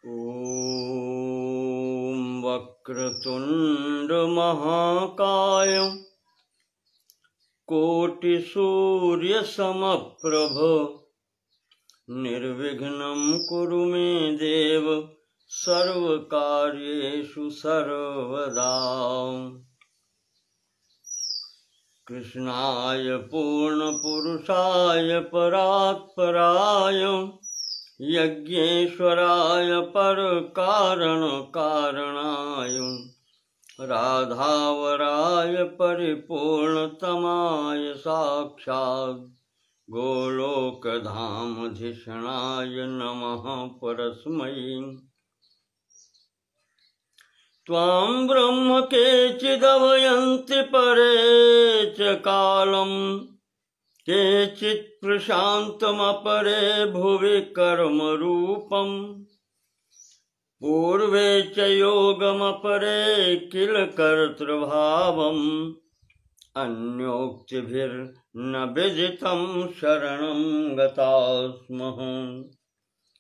ॐ वक्रतुण्ड महाकाय कोटिसूर्यसमप्रभ निर्विघ्नं कुरु मे देव सर्वकार्येषु सर्वदा। कृष्णाय पूर्णपुरुषाय परात्पराय यज्ञेश्वराय परकारणकारणाय राधावराय परिपूर्णतमाय साक्षात् गोलोकधामधिषणाय नमः परस्मै। त्वां ब्रह्म केचिदवयन्ति परे च कालम् केचित् प्रशान्तमपरे भुवि कर्मरूपम् पूर्वे च योगमपरे किल कर्तृभावम् अन्योक्तिभिर्न विदितं शरणं गतास्मः।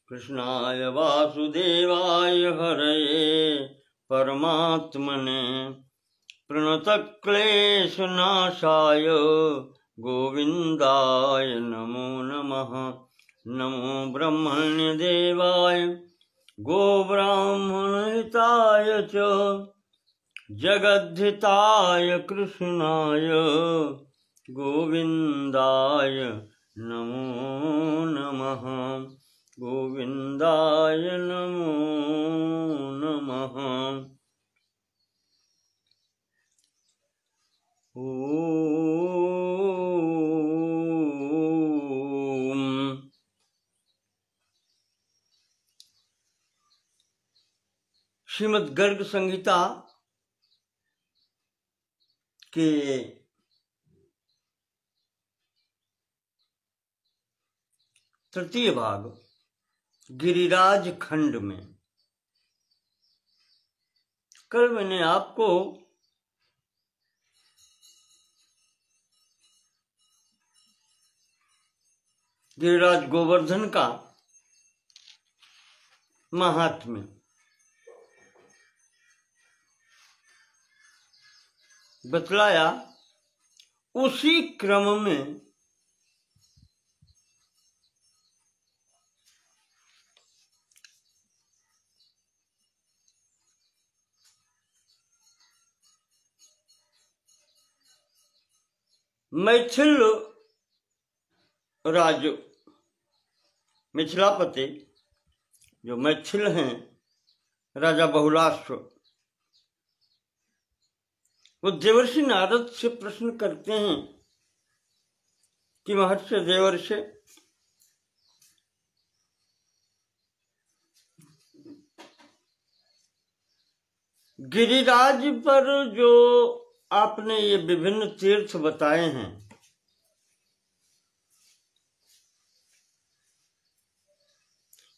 कृष्णाय वासुदेवाय हरये परमात्मने प्रणतक्लेशनाशाय गोविन्दाय नमो नमः। नमो ब्रह्मण्यदेवाय गोब्राह्मणहिताय च जगद्धिताय कृष्णाय गोविन्दाय नमो नमः। गोविन्दाय नमो नमः। ओम श्रीमद् गर्ग संहिता के तृतीय भाग गिरिराज खंड में कल मैंने आपको गिरिराज गोवर्धन का महात्म्य बतलाया। उसी क्रम में मैथिल राज मिथिलापति जो मैथिल हैं राजा बहुलाश्व वो देवर्षि नारद से प्रश्न करते हैं कि महर्षि देवर्षि गिरिराज पर जो आपने ये विभिन्न तीर्थ बताए हैं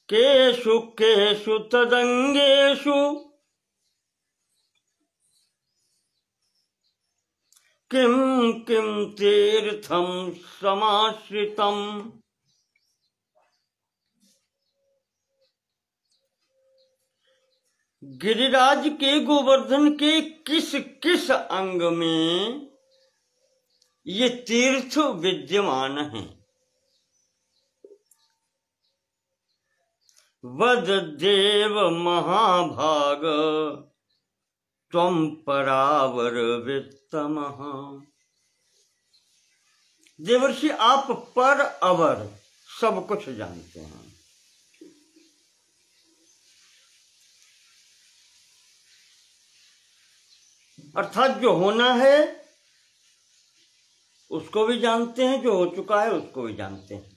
केषु केषु तदंगेषु किम किम तीर्थम समाश्रितम। गिरिराज के गोवर्धन के किस किस अंग में ये तीर्थ विद्यमान हैं। वद देव महाभाग त्वं परावर वित्तमः। देवर्षि आप पर अवर सब कुछ जानते हैं। अर्थात जो होना है उसको भी जानते हैं, जो हो चुका है उसको भी जानते हैं।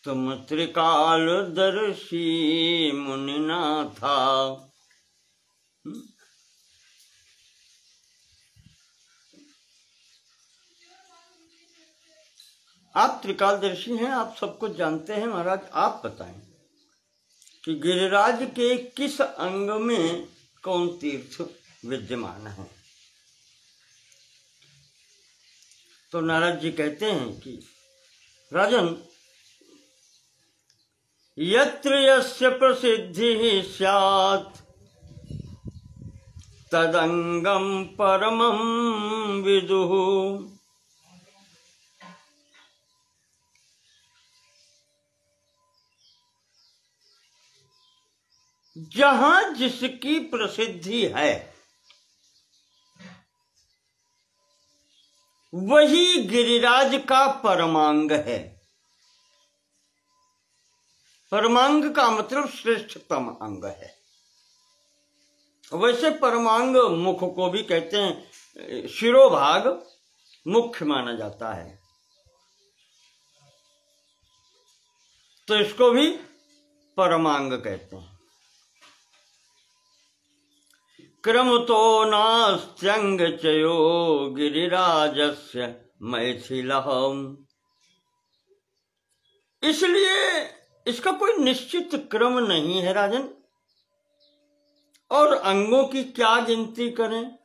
तुम त्रिकालदर्शी मुनिनाथा। आप त्रिकालदर्शी हैं, आप सब कुछ जानते हैं। महाराज आप बताएं कि गिरिराज के किस अंग में कौन तीर्थ विद्यमान है। तो नारद जी कहते हैं कि राजन यत्र यस्य प्रसिद्धिः स्यात् तदंगम परमं विदुः। जहां जिसकी प्रसिद्धि है वही गिरिराज का परमांग है। परमांग का मतलब श्रेष्ठतम अंग है। वैसे परमांग मुख को भी कहते हैं, शिरोभाग मुख्य माना जाता है, तो इसको भी परमांग कहते हैं। क्रमतो नास्त्यंग चयो गिरिराजस्य मैथिलहम्। इसलिए इसका कोई निश्चित क्रम नहीं है राजन, और अंगों की क्या गिनती करें।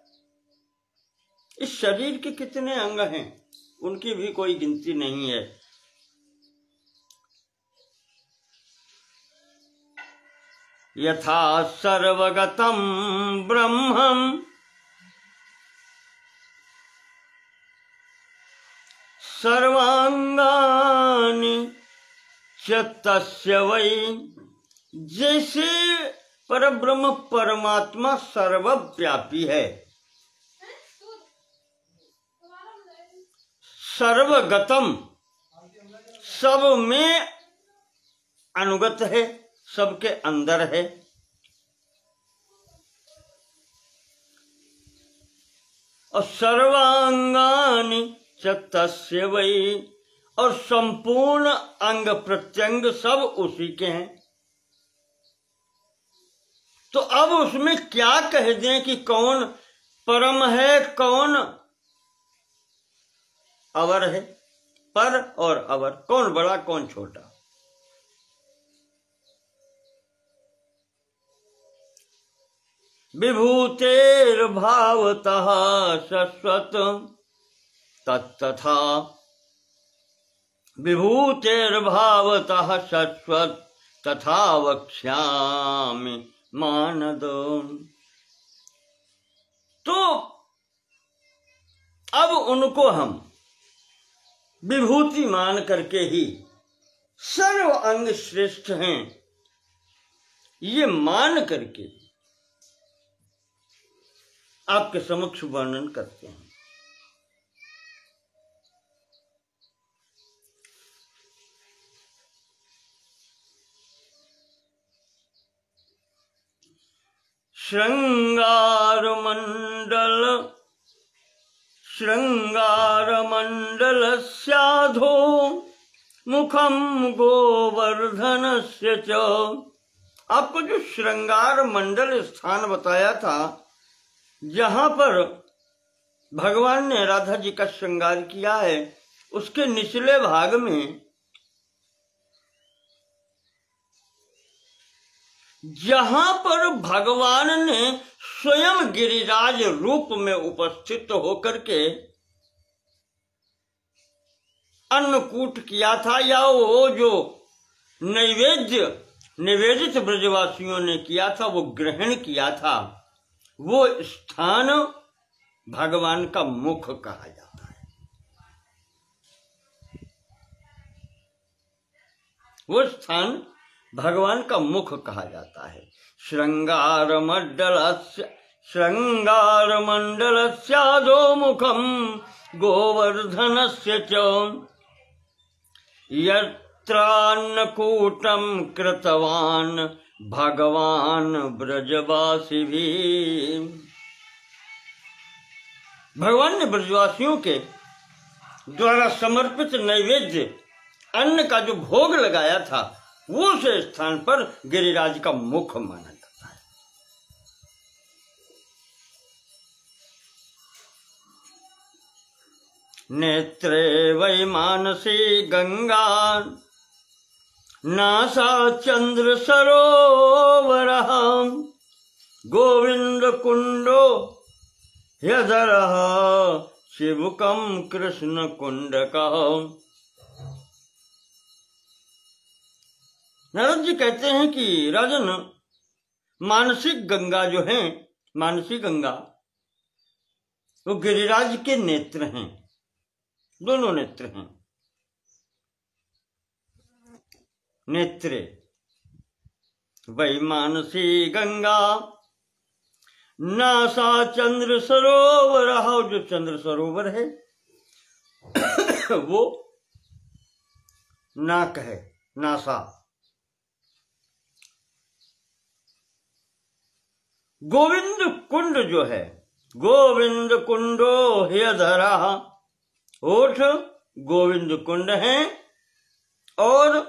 इस शरीर के कितने अंग हैं उनकी भी कोई गिनती नहीं है। यथा सर्वगतं ब्रह्मम् सर्वांगानि च तस्य वै। जैसे परब्रह्म परमात्मा सर्वव्यापी है, सर्वगतम सब में अनुगत है, सबके अंदर है, और सर्वांगानि च तस्य वै, और संपूर्ण अंग प्रत्यंग सब उसी के हैं। तो अब उसमें क्या कह दें कि कौन परम है, कौन अवर है। पर और अवर, कौन बड़ा कौन छोटा। विभूतेर्भावतः शाश्वत तत्तथा। विभूतेर्भावतः शाश्वत तथा वक्ष्यामि मानद। तो अब उनको हम विभूति मान करके ही सर्व अंग श्रेष्ठ हैं ये मान करके आपके समक्ष वर्णन करते हैं। श्रृंगारमंडलस्याधो मुखम गोवर्धनस्य च। आपको जो श्रृंगार मंडल स्थान बताया था, जहां पर भगवान ने राधा जी का श्रृंगार किया है, उसके निचले भाग में जहां पर भगवान ने स्वयं गिरिराज रूप में उपस्थित होकर के अन्नकूट किया था, या वो जो नैवेद्य निवेदित ब्रजवासियों ने किया था, वो ग्रहण किया था, वो स्थान भगवान का मुख कहा जाता है। वो स्थान भगवान का मुख कहा जाता है। श्रृंगारमंडलस्याधो मुखम गोवर्धनस्य च यत्रान्नकूटं कृतवान् भगवान ब्रजवासिभिः। भगवान ने ब्रजवासियों के द्वारा समर्पित नैवेद्य अन्न का जो भोग लगाया था, वो से स्थान पर गिरिराज का मुख माना जाता है। नेत्रे वै मानसी गंगा नासा चंद्र सरोवरः गोविंद कुंडो ह्यधरः शिवकम कृष्ण कुंडकः। नारद जी कहते हैं कि राजन, मानसिक गंगा जो है, मानसी गंगा, वो गिरिराज के नेत्र हैं, दोनों नेत्र हैं। नेत्रे वही मानसी गंगा नासा चंद्र सरोवर, जो चंद्र सरोवर है वो नाक है, नासा। गोविंद कुंड जो है, गोविंद कुंडो ह्यधरा, ओठ गोविंद कुंड है और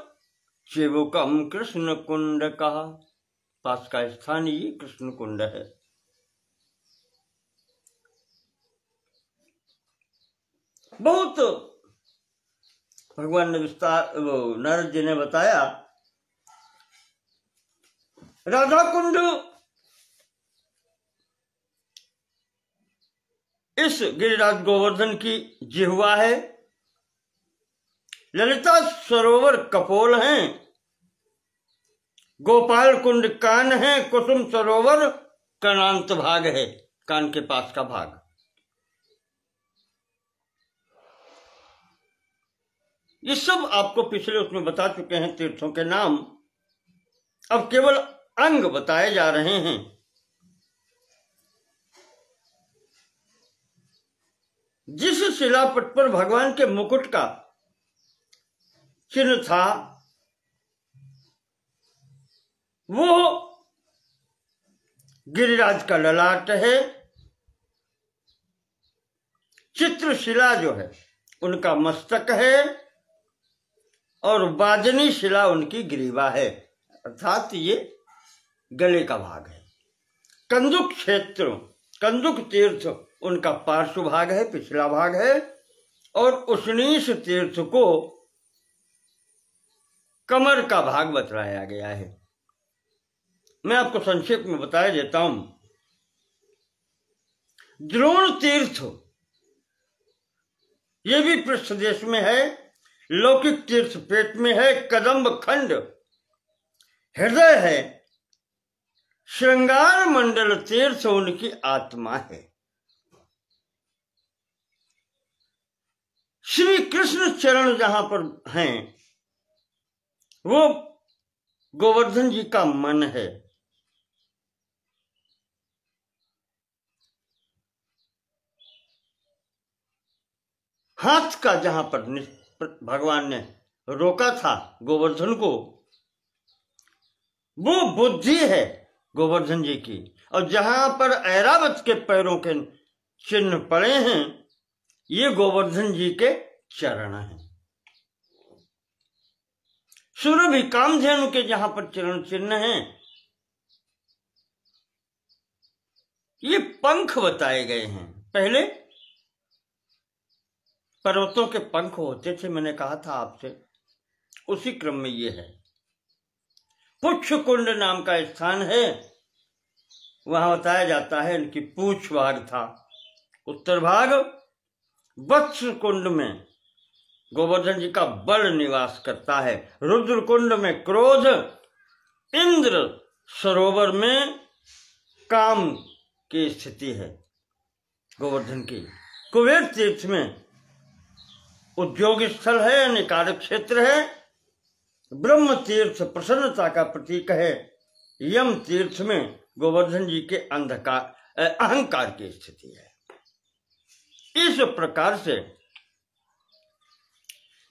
चिबुकम कृष्ण कुंड कहा, पास का स्थान ये कृष्ण कुंड है। बहुत भगवान ने विस्तार, नारद जी ने बताया। राधा कुंड इस गिरिराज गोवर्धन की जिह्वा है, ललिता सरोवर कपोल हैं, गोपाल कुंड कान है, कुसुम सरोवर कर्णांत भाग है, कान के पास का भाग। ये सब आपको पिछले उसमें बता चुके हैं तीर्थों के नाम, अब केवल अंग बताए जा रहे हैं। जिस शिलापट पर भगवान के मुकुट का चिन्ह था वो गिरिराज का ललाट है। चित्रशिला जो है उनका मस्तक है और वाजनी शिला उनकी ग्रीवा है, अर्थात ये गले का भाग है। कंदुक क्षेत्र, कंदुक तीर्थ उनका पार्श्व भाग है, पिछला भाग है, और उष्णीश तीर्थ को कमर का भाग बतलाया गया है। मैं आपको संक्षेप में बताया देता हूं। द्रोण तीर्थ ये भी पृष्ठदेश में है, लौकिक तीर्थ पेट में है, कदम्ब खंड हृदय है, श्रृंगार मंडल तीर्थ उनकी आत्मा है। श्री कृष्ण चरण जहां पर हैं वो गोवर्धन जी का मन है। हाथ का जहां पर भगवान ने रोका था गोवर्धन को, वो बुद्धि है गोवर्धन जी की, और जहां पर ऐरावत के पैरों के चिन्ह पड़े हैं ये गोवर्धन जी के चरण हैं। सुरभि कामधेनु के जहां पर चरण चिन्ह हैं ये पंख बताए गए हैं। पहले पर्वतों के पंख होते थे, मैंने कहा था आपसे, उसी क्रम में ये है। पुच्छ कुंड नाम का स्थान है, वहां बताया जाता है इनकी पूछ भाग था। उत्तर भाग वत्स कुंड में गोवर्धन जी का बल निवास करता है। रुद्र कुंड में क्रोध, इंद्र सरोवर में काम की स्थिति है गोवर्धन की। कुबेर तीर्थ में उद्योग स्थल है, यानी कार्य क्षेत्र है। ब्रह्म तीर्थ प्रसन्नता का प्रतीक है। यम तीर्थ में गोवर्धन जी के अहंकार की स्थिति है। इस प्रकार से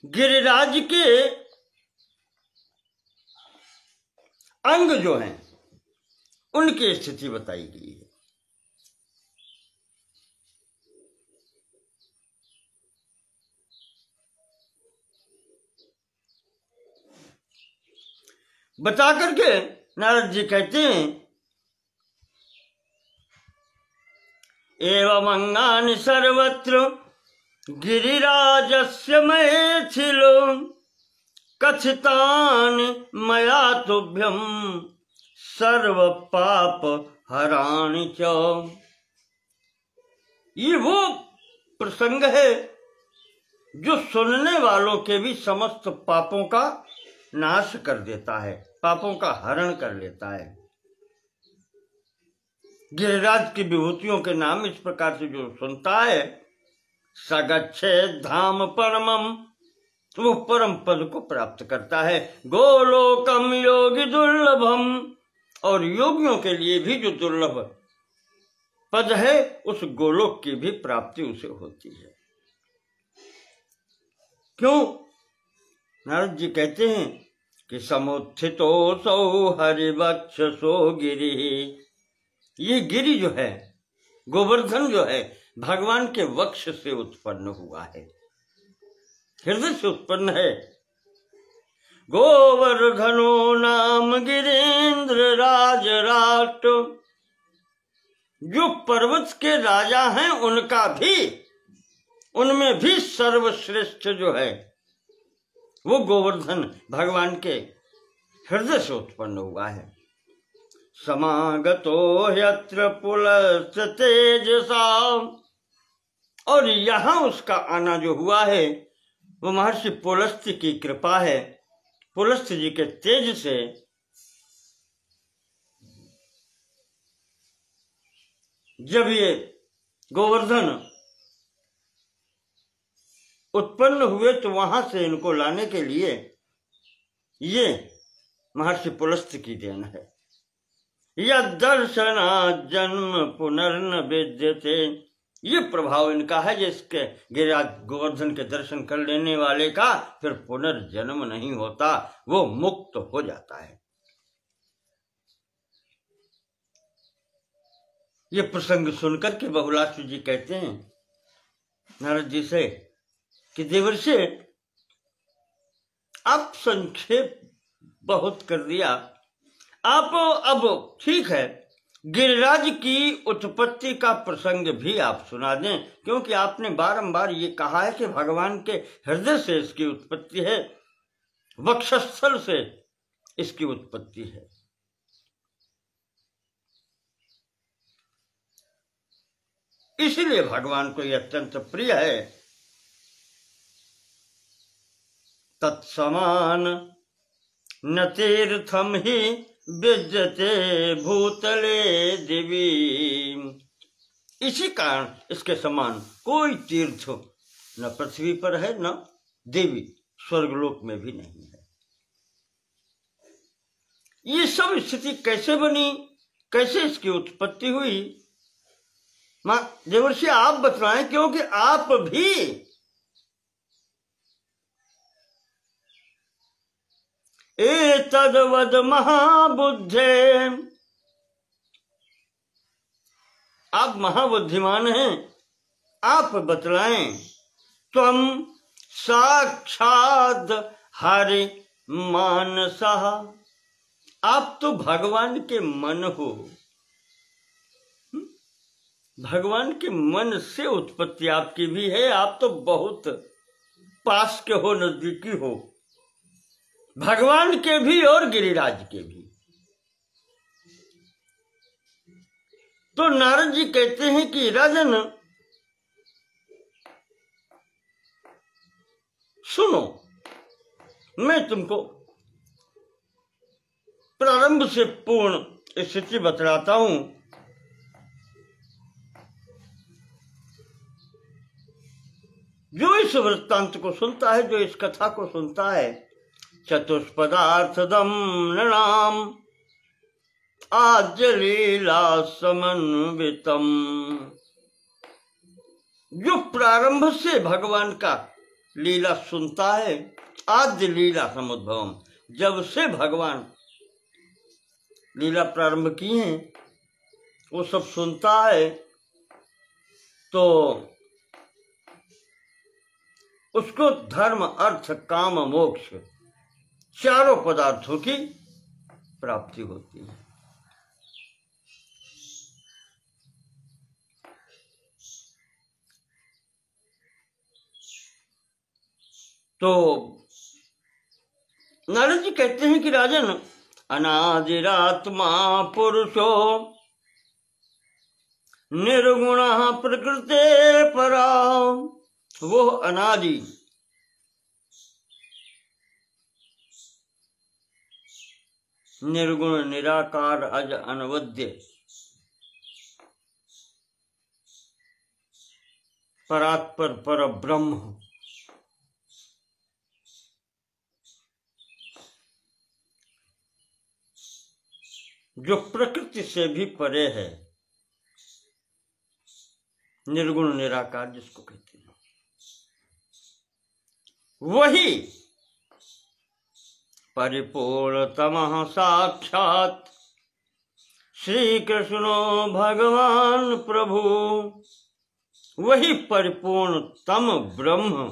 गिरिराज के अंग जो हैं उनकी स्थिति बताई गई है। बता करके नारद जी कहते हैं, एवं अंगानि सर्वत्र गिरिराजस्य मैथिलो कथितानि मया तुभ्यं सर्व पाप हराणि च। ये वो प्रसंग है जो सुनने वालों के भी समस्त पापों का नाश कर देता है, पापों का हरण कर लेता है। गिरिराज की विभूतियों के नाम इस प्रकार से जो सुनता है, सगच्छे धाम परमम, वो परम पद को प्राप्त करता है। गोलोकम योगी दुर्लभम, और योगियों के लिए भी जो दुर्लभ पद है, उस गोलोक की भी प्राप्ति उसे होती है। क्यों? नारद जी कहते हैं कि समुत्थितो सौ हरिवक्ष सो गिरि, ये गिरि जो है, गोवर्धन जो है, भगवान के वक्ष से उत्पन्न हुआ है, हृदय से उत्पन्न है। गोवर्धनो नाम गिरीन्द्र राज राष्ट्र, जो पर्वत के राजा हैं उनका भी, उनमें भी सर्वश्रेष्ठ जो है वो गोवर्धन भगवान के हृदय से उत्पन्न हुआ है। समागतो यत्र पुलस्त तेजसा, और यहां उसका आना जो हुआ है वो महर्षि पुलस्त्य की कृपा है। पुलस्त्य जी के तेज से जब ये गोवर्धन उत्पन्न हुए तो वहां से इनको लाने के लिए ये महर्षि पुलस्त्य की देन है। यद दर्शना जन्म पुनर्न विद्यते, ये प्रभाव इनका है जिसके गिरिराज गोवर्धन के दर्शन कर लेने वाले का फिर पुनर्जन्म नहीं होता, वो मुक्त हो जाता है। ये प्रसंग सुनकर के बहुलाश्व जी कहते हैं नारद जी से कि देवर्षि, आप संक्षेप बहुत कर दिया, आप अब ठीक है गिरिराज की उत्पत्ति का प्रसंग भी आप सुना दें, क्योंकि आपने बारंबार ये कहा है कि भगवान के हृदय से इसकी उत्पत्ति है, वक्षस्थल से इसकी उत्पत्ति है। इसीलिए भगवान को यह अत्यंत प्रिय है। तत्समान न तीर्थम ही विद्यते भूतले दिवी, इसी कारण इसके समान कोई तीर्थ न पृथ्वी पर है न देवी स्वर्गलोक में भी नहीं है। ये सब स्थिति कैसे बनी, कैसे इसकी उत्पत्ति हुई, मां देवर्षि आप बतलाएं, क्योंकि आप भी एतद्वद महाबुद्धे, आप महाबुद्धिमान हैं, आप बतलाएं। त्वम साक्षात हरि मानसः, आप तो भगवान के मन हो, भगवान के मन से उत्पत्ति आपकी भी है, आप तो बहुत पास के हो, नजदीकी हो, भगवान के भी और गिरिराज के भी। तो नारद जी कहते हैं कि राजन सुनो, मैं तुमको प्रारंभ से पूर्ण स्थिति बतलाता हूं। जो इस वृत्तांत को सुनता है, जो इस कथा को सुनता है, चतुष्पदार्थदम नृणाम आद्य लीला समन्वितम, जो प्रारंभ से भगवान का लीला सुनता है, आद्य लीला समुद्भवम, जब से भगवान लीला प्रारंभ की है वो सब सुनता है, तो उसको धर्म अर्थ काम मोक्ष चारों पदार्थों की प्राप्ति होती है। तो नारद जी कहते हैं कि राजन, अनादिरात्मा पुरुषो निर्गुण प्रकृते परा, वो अनादि निर्गुण निराकार अज अनवद्य परात्पर पर ब्रह्म, जो प्रकृति से भी परे है, निर्गुण निराकार जिसको कहते हैं, वही परिपूर्णतमः साक्षात श्री कृष्णो भगवान प्रभु, वही परिपूर्णतम ब्रह्म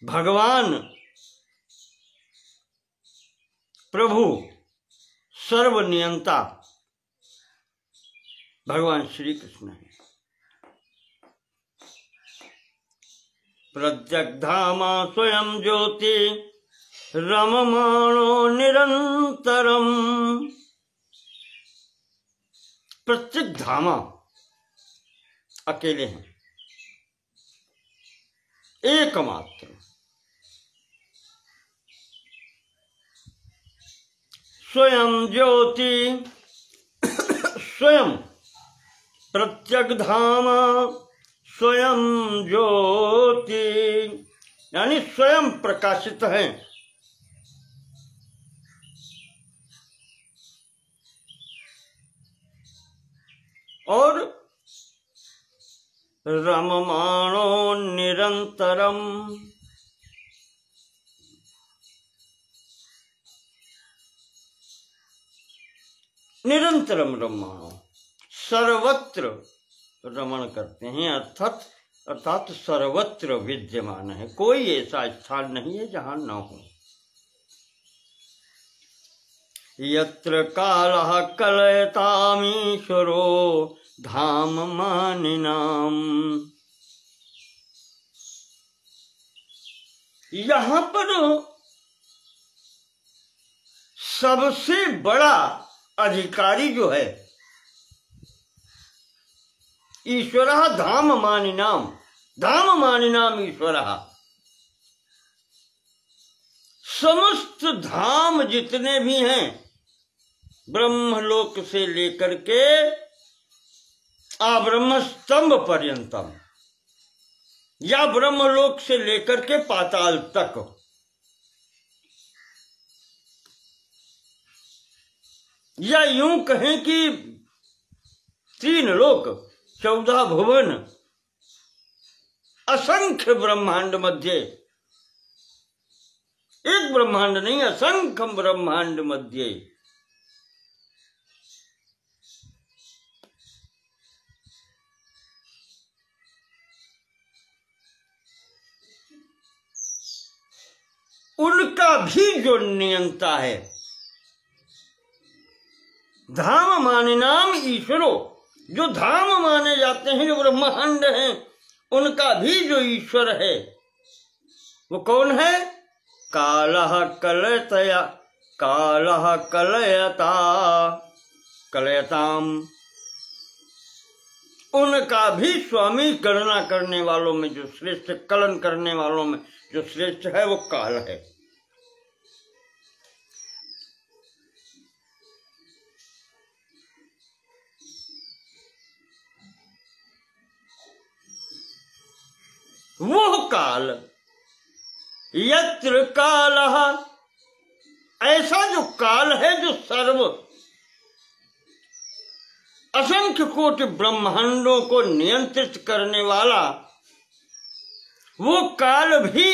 भगवान प्रभु सर्वनियंता भगवान श्री कृष्ण है। प्रत्यग्धामा स्वयं ज्योति रममाणो निरंतरम, प्रत्यग्धामा अकेले हैं, एकमात्र, स्वयं ज्योति स्वयं प्रत्यग्धामा स्वयं ज्योति, यानी स्वयं प्रकाशित है। और रममाणो निरंतरम, निरंतरम रममाणो, सर्वत्र रमण करते हैं, अर्थात सर्वत्र विद्यमान है, कोई ऐसा स्थान नहीं है जहां न हो। यत्र कालः कलयतामीश्वरो धाम मानिनाम, यहां पर सबसे बड़ा अधिकारी जो है ईश्वरः धाम मानिनाम, धाम मानिनाम ईश्वरः, समस्त धाम जितने भी हैं ब्रह्मलोक से लेकर के ब्रह्म स्तंभ पर्यंतम, या ब्रह्मलोक से लेकर के पाताल तक, या यूं कहें कि 3 लोक 14 भुवन, असंख्य ब्रह्मांड मध्य, एक ब्रह्मांड नहीं, असंख्य ब्रह्मांड मध्य उनका भी जो नियंता है, धाम मानिनाम ईश्वरो, जो धाम माने जाते हैं, जो ब्रह्मांड हैं, उनका भी जो ईश्वर है वो कौन है? कालः कलयतया, कालः कलयता कलयताम, उनका भी स्वामी, गणना करने वालों में जो श्रेष्ठ, कलन करने वालों में जो श्रेष्ठ है वो काल है। वो काल, यत्र कालः, ऐसा जो काल है जो सर्व असंख्य कोटि ब्रह्मांडों को नियंत्रित करने वाला, वो काल भी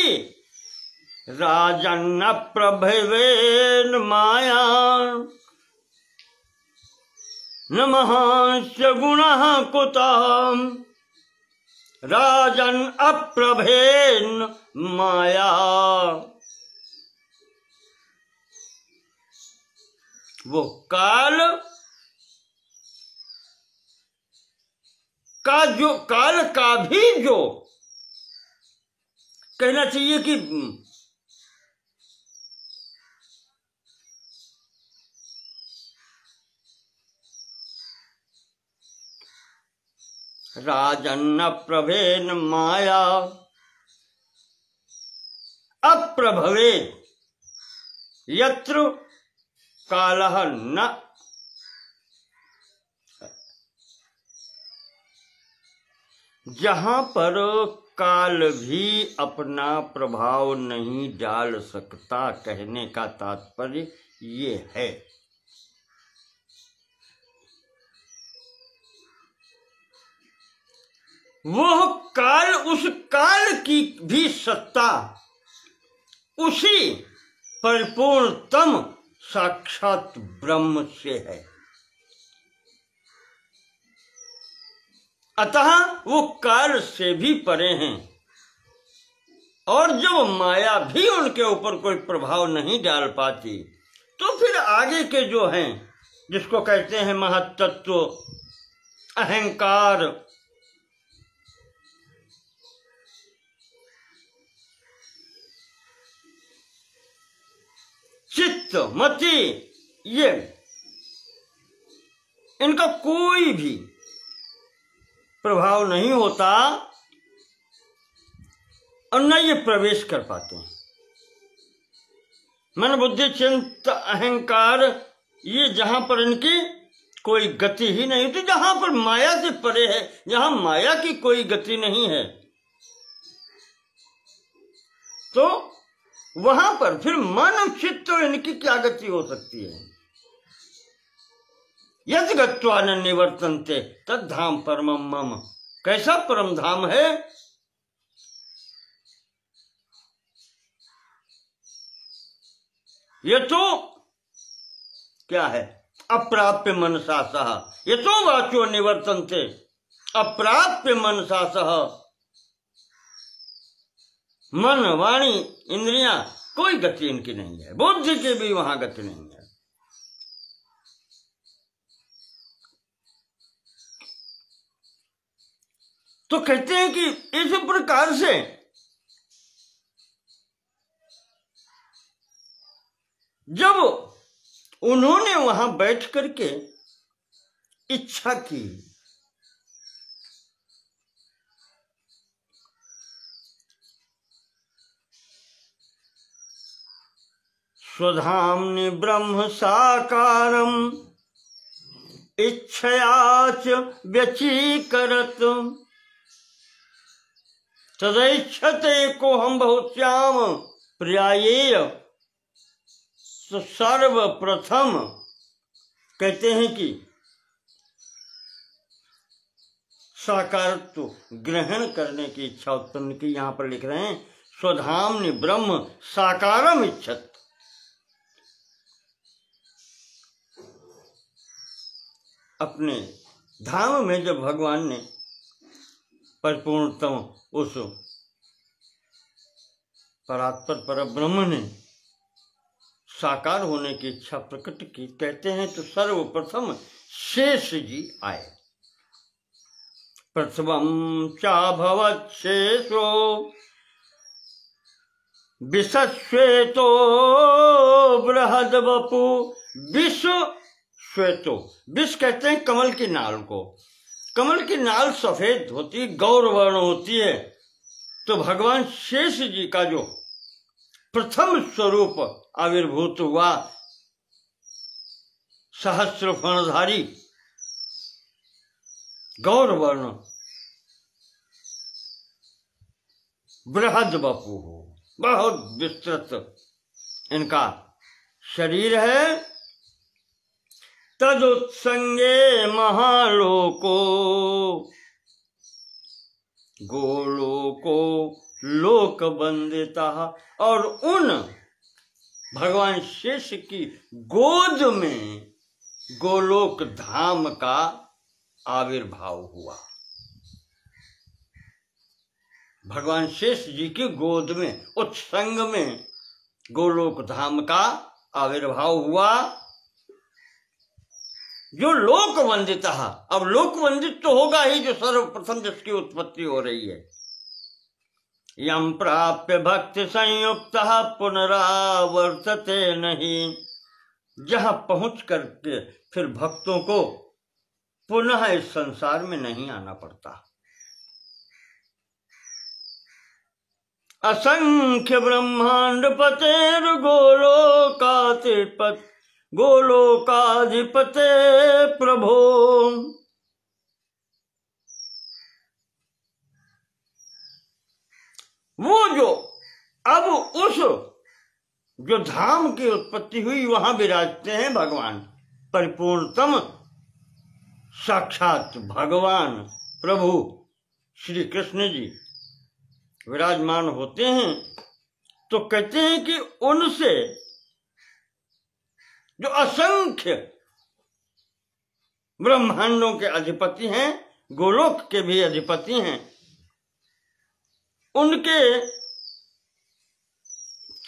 राजन्न प्रभवेन माया न महांस्य गुणः कुतः, राजन अप्रभेन माया, वो काल का जो, काल का भी जो कहना चाहिए कि राजन्न प्रभेन माया, अप्रभवे यत्र कालः न, जहां पर काल भी अपना प्रभाव नहीं डाल सकता, कहने का तात्पर्य ये है। वह काल, उस काल की भी सत्ता उसी परिपूर्णतम साक्षात ब्रह्म से है। अतः वो काल से भी परे हैं, और जब माया भी उनके ऊपर कोई प्रभाव नहीं डाल पाती, तो फिर आगे के जो हैं, जिसको कहते हैं महत्तत्व, अहंकार, चित्त, मति, ये इनका कोई भी प्रभाव नहीं होता और न ये प्रवेश कर पाते हैं। मन, बुद्धि, चित्त, अहंकार, ये जहां पर इनकी कोई गति ही नहीं होती, जहां पर माया से परे है, जहां माया की कोई गति नहीं है, तो वहां पर फिर मन और चित्त तो इनकी क्या गति हो सकती है। यद गत्वा न निवर्तन्ते तद धाम परमम मम, कैसा परम धाम है। ये तो क्या है, अप्राप्य मनसा सह, ये तो वाचो निवर्तन्ते, अप्राप्य मनसा सह, मन, वाणी, इंद्रियां, कोई गति इनकी नहीं है, बुद्धि की भी वहां गति नहीं है। तो कहते हैं कि इस प्रकार से जब उन्होंने वहां बैठ करके इच्छा की, स्वधाम्नि ब्रह्म साकारम इच्छयाच व्यचीकरत तदैच्छते को हम बहुश्याम प्रियायेय। तो सर्वप्रथम कहते हैं कि साकारत्व ग्रहण करने की इच्छा उत्पन्न की। यहां पर लिख रहे हैं स्वधाम्नि ब्रह्म साकारम इच्छत, अपने धाम में जब भगवान ने परिपूर्णतम उस परात्पर परब्रह्म ने साकार होने की इच्छा प्रकट की, कहते हैं तो सर्वप्रथम शेष जी आए। प्रथमं चाभवत् शेषो विश्वेतो बृहद्वपु। विश्व श्वेतो, विष कहते हैं कमल की नाल को। कमल की नाल सफेद होती है, गौर वर्ण होती है। तो भगवान शेष जी का जो प्रथम स्वरूप आविर्भूत हुआ, सहस्र फणधारी गौर वर्ण बृहद बपू हो, बहुत विस्तृत इनका शरीर है। तदुत्संगे महालोको गोलोको लोक वंदिता। और उन भगवान शेष की गोद में गोलोक धाम का आविर्भाव हुआ। भगवान शेष जी की गोद में उत्संग में गोलोक धाम का आविर्भाव हुआ, जो लोक वंदित। अब लोक वंदित तो होगा ही, जो सर्वप्रथम जिसकी उत्पत्ति हो रही है। यम प्राप्य भक्ति संयुक्त पुनरावर्तते नहीं, जहां पहुंच करके फिर भक्तों को पुनः इस संसार में नहीं आना पड़ता। असंख्य ब्रह्मांड पतेर गोलोकाधिपते प्रभो। वो जो अब उस जो धाम की उत्पत्ति हुई वहां विराजते हैं भगवान, परिपूर्णतम साक्षात भगवान प्रभु श्री कृष्ण जी विराजमान होते हैं। तो कहते हैं कि उनसे जो असंख्य ब्रह्मांडों के अधिपति हैं, गोलोक के भी अधिपति हैं, उनके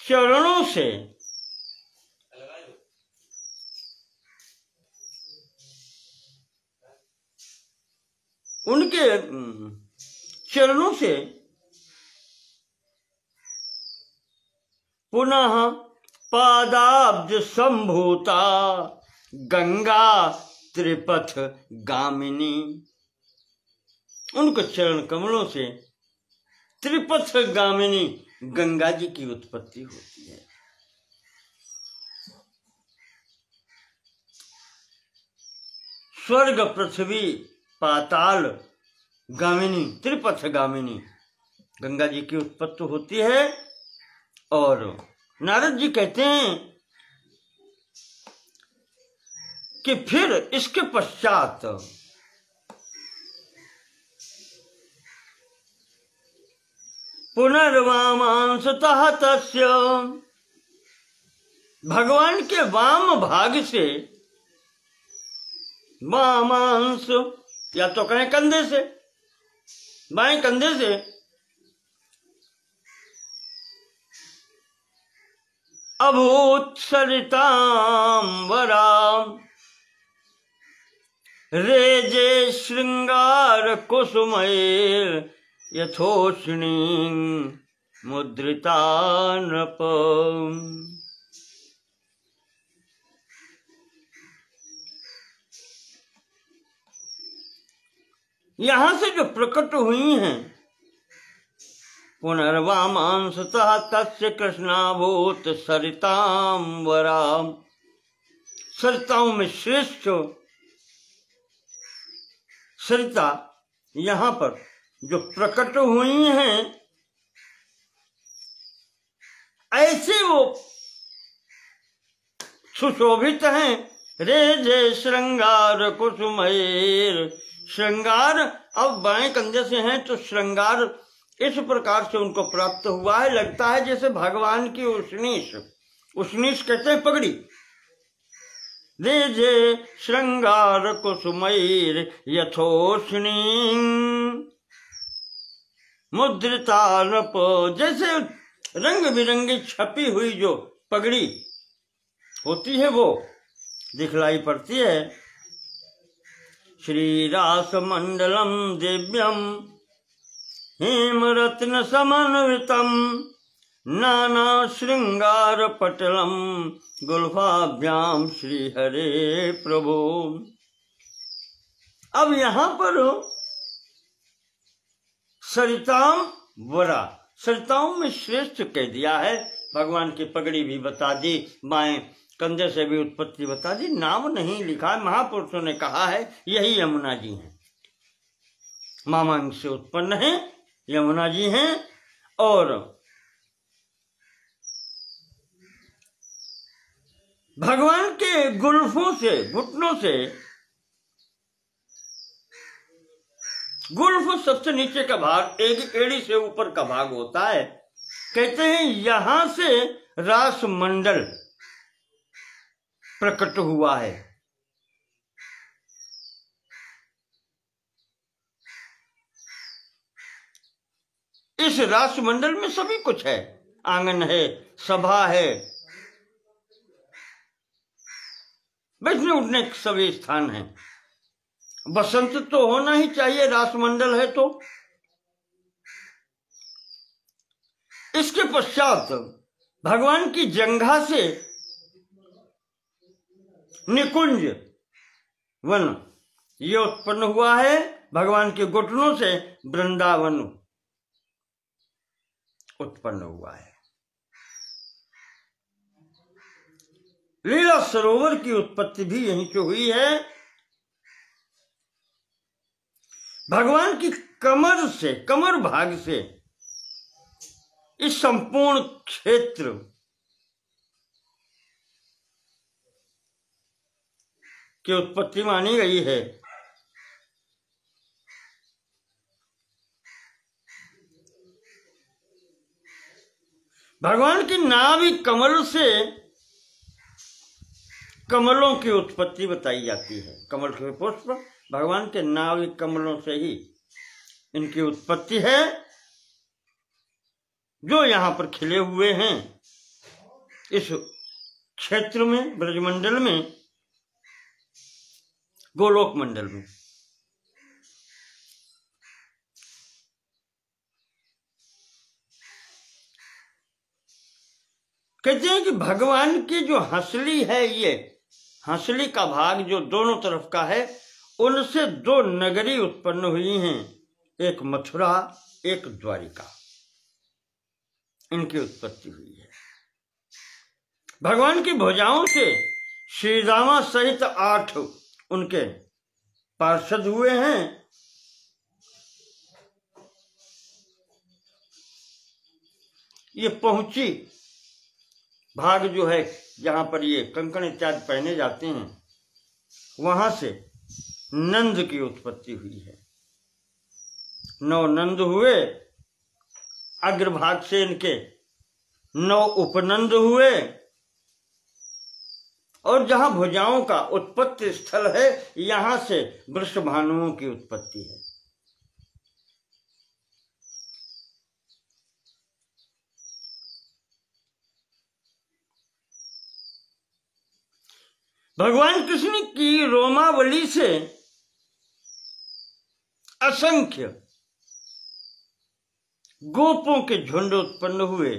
चरणों से पुनः पादाब्ज संभूता गंगा त्रिपथ गामिनी। उनके चरण कमलों से त्रिपथ गामिनी गंगा जी की उत्पत्ति होती है। स्वर्ग पृथ्वी पाताल गामिनी, त्रिपथ गामिनी गंगा जी की उत्पत्ति होती है। और नारद जी कहते हैं कि फिर इसके पश्चात पुनर्वामांसतः तस्य, भगवान के वाम भाग से, वामांस या तो कहें कंधे से, बाएं कंधे से अभूत सरितांबराम रेजे श्रृंगार कुसुमैर यथोष्णी मुद्रिता नृप। यहां से जो प्रकट हुई हैं, पुनर्वामांसतः तस्य कृष्णाभूत सरितांबराम, सरिताओं में श्रेष्ठ सरिता यहां पर जो प्रकट हुई हैं, ऐसे वो सुशोभित हैं। रेजे श्रृंगार कुसुमैर, श्रृंगार अब बाएं कंधे से हैं तो श्रृंगार इस प्रकार से उनको प्राप्त हुआ है, लगता है जैसे भगवान की उष्णीष, उष्णीष कहते हैं पगड़ी। रेजे श्रृंगार कुसुमैर यथोष्णी मुद्रिता नृप, जैसे रंग बिरंगी छपी हुई जो पगड़ी होती है वो दिखलाई पड़ती है। श्रीरास मंडलम दिव्यम हेमरत्न समन्वितम नाना श्रृंगार पटलम गुल्फाभ्याम श्री हरे प्रभु। अब यहां पर सरिताम वरा, सरिताओं में श्रेष्ठ कह दिया है। भगवान की पगड़ी भी बता दी, बाएं कंधे से भी उत्पत्ति बता दी, नाम नहीं लिखा। महापुरुषों ने कहा है यही यमुना जी हैं, मामांग से उत्पन्न है, यमुना जी हैं। और भगवान के गुल्फों से, घुटनों से, गुल्फ सबसे नीचे का भाग, एक एड़ी से ऊपर का भाग होता है। कहते हैं यहां से रास मंडल प्रकट हुआ है। इस रास मंडल में सभी कुछ है, आंगन है, सभा है, बैठने उठने के सभी स्थान है। बसंत तो होना ही चाहिए, रासमंडल है तो। इसके पश्चात भगवान की जंघा से निकुंज वन ये उत्पन्न हुआ है, भगवान के घुटनों से वृंदावन। उत्पन्न हुआ है। लीला सरोवर की उत्पत्ति भी यहीं से हुई है। भगवान की कमर से, कमर भाग से इस संपूर्ण क्षेत्र की उत्पत्ति मानी गई है। भगवान की नाभि कमल से कमलों की उत्पत्ति बताई जाती है। कमल के पुष्प भगवान के नाभि कमलों से ही इनकी उत्पत्ति है, जो यहां पर खिले हुए हैं इस क्षेत्र में, ब्रजमंडल में, गोलोक मंडल में। कहते हैं कि भगवान की जो हंसली है, ये हंसली का भाग जो दोनों तरफ का है, उनसे दो नगरी उत्पन्न हुई हैं, एक मथुरा, एक द्वारिका। इनकी उत्पत्ति हुई है। भगवान की भुजाओं से श्री रामा सहित 8 उनके पार्षद हुए हैं। ये पहुंची भाग जो है, जहां पर ये कंकण इत्यादि पहने जाते हैं, वहां से नंद की उत्पत्ति हुई है। 9 नंद हुए, अग्रभाग से इनके 9 उपनंद हुए, और जहां भुजाओं का उत्पत्ति स्थल है, यहां से वृषभानुओं की उत्पत्ति है। भगवान कृष्ण की रोमावली से असंख्य गोपों के झुंड उत्पन्न हुए।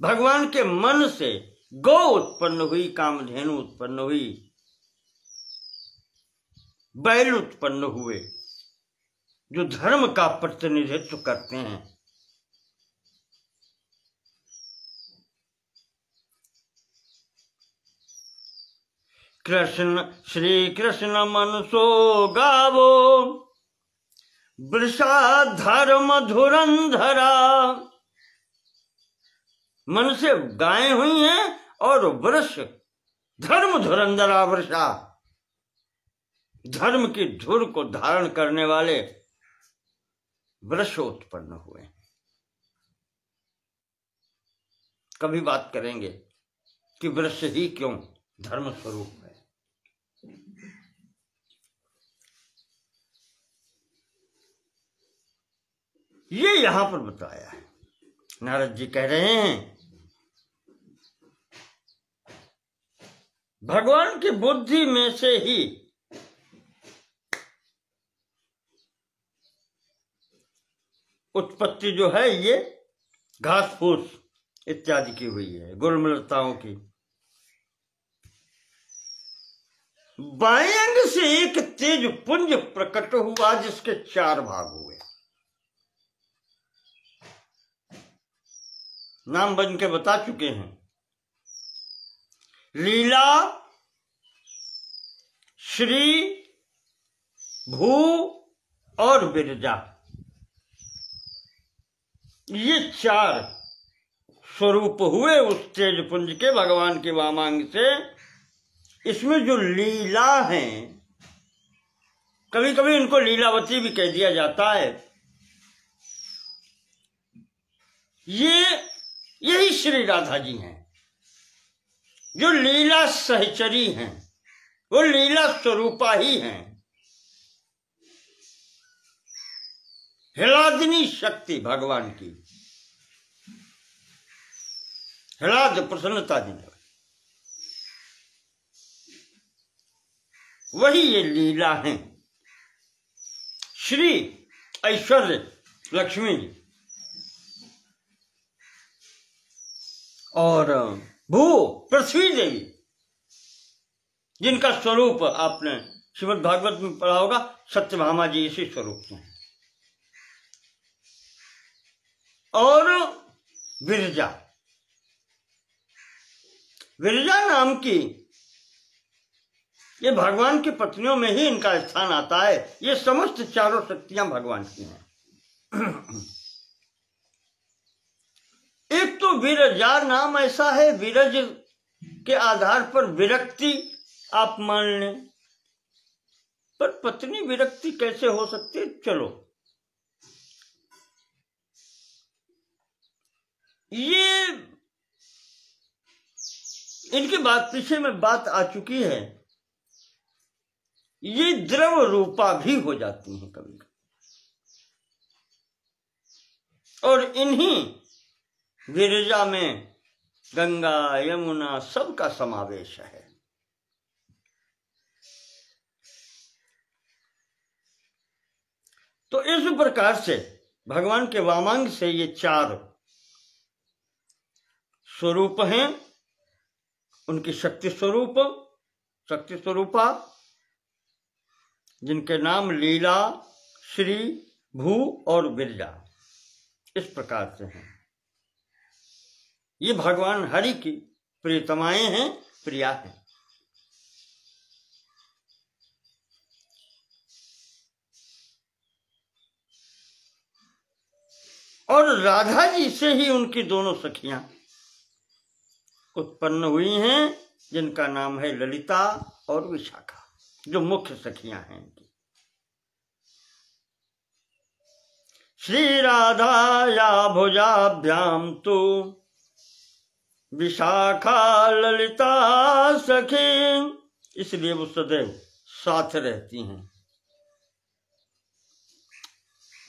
भगवान के मन से गौ उत्पन्न हुई, कामधेनु उत्पन्न हुई, बैल उत्पन्न हुए, जो धर्म का प्रतिनिधित्व करते हैं। कृष्ण श्री कृष्ण मनसो गावो, वृषा धर्म धुरंधरा। मन से गायें हुई हैं और वृष धर्म धुरंधरा, वृषा धर्म की धुर को धारण करने वाले वृष उत्पन्न हुए। कभी बात करेंगे कि वृष ही क्यों धर्म स्वरूप है। ये यहां पर बताया है। नारद जी कह रहे हैं, भगवान की बुद्धि में से ही उत्पत्ति जो है, ये घास फूस इत्यादि की हुई है, गुलमलताओं की। बाएं अंग से एक तेज पुंज प्रकट हुआ, जिसके 4 भाग हुए। नाम बन के बता चुके हैं। लीला, श्री, भू और विरजा, ये 4 स्वरूप हुए उस तेज पुंज के, भगवान के वामांग से। इसमें जो लीला है, कभी कभी इनको लीलावती भी कह दिया जाता है, यही श्री राधा जी हैं, जो लीला सहचरी हैं, वो लीला स्वरूपा ही हैं। ह्लादिनी शक्ति भगवान की, ह्लाद प्रसन्नता देने वाली, वही ये लीला हैं। श्री ऐश्वर्य लक्ष्मी जी, और भू पृथ्वी देवी, जिनका स्वरूप आपने श्रीमद् भागवत में पढ़ा होगा, सत्यभामा जी इसी स्वरूप में। और विरजा। विरजा नाम की ये भगवान की पत्नियों में ही इनका स्थान आता है। ये समस्त चारों शक्तियां भगवान की हैं। एक तो विरजा नाम ऐसा है, विरज के आधार पर विरक्ति आप मान लें, पर पत्नी विरक्ति कैसे हो सकती है? चलो, ये इनकी बात पीछे में बात आ चुकी है। ये द्रव रूपा भी हो जाती हैं कभी, और इन्हीं विरजा में गंगा यमुना सबका समावेश है। तो इस प्रकार से भगवान के वामांग से ये चार स्वरूप हैं, उनकी शक्ति स्वरूपा, जिनके नाम लीला, श्री, भू और विरजा इस प्रकार से हैं। ये भगवान हरि की प्रियतमाएं हैं, प्रिया हैं। और राधा जी से ही उनकी दोनों सखियां उत्पन्न हुई हैं, जिनका नाम है ललिता और विशाखा, जो मुख्य सखियां हैं इनकी। श्री राधाया भुजाभ्याम तो विशाखा ललिता सखी, इसलिए वो सदैव साथ रहती हैं।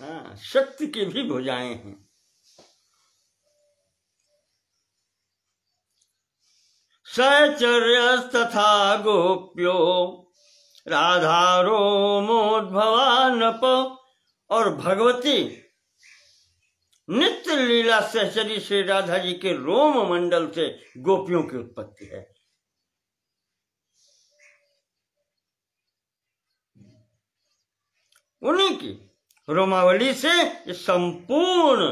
हाँ, शक्ति की भी भुजाएं हैं। सचर्यस्तथा गोप्यो राधारो मोद्भवानप, और भगवती नित्य लीला सहचरी श्री राधा जी के रोम मंडल से गोपियों की उत्पत्ति है। उन्हीं की रोमावली से ये संपूर्ण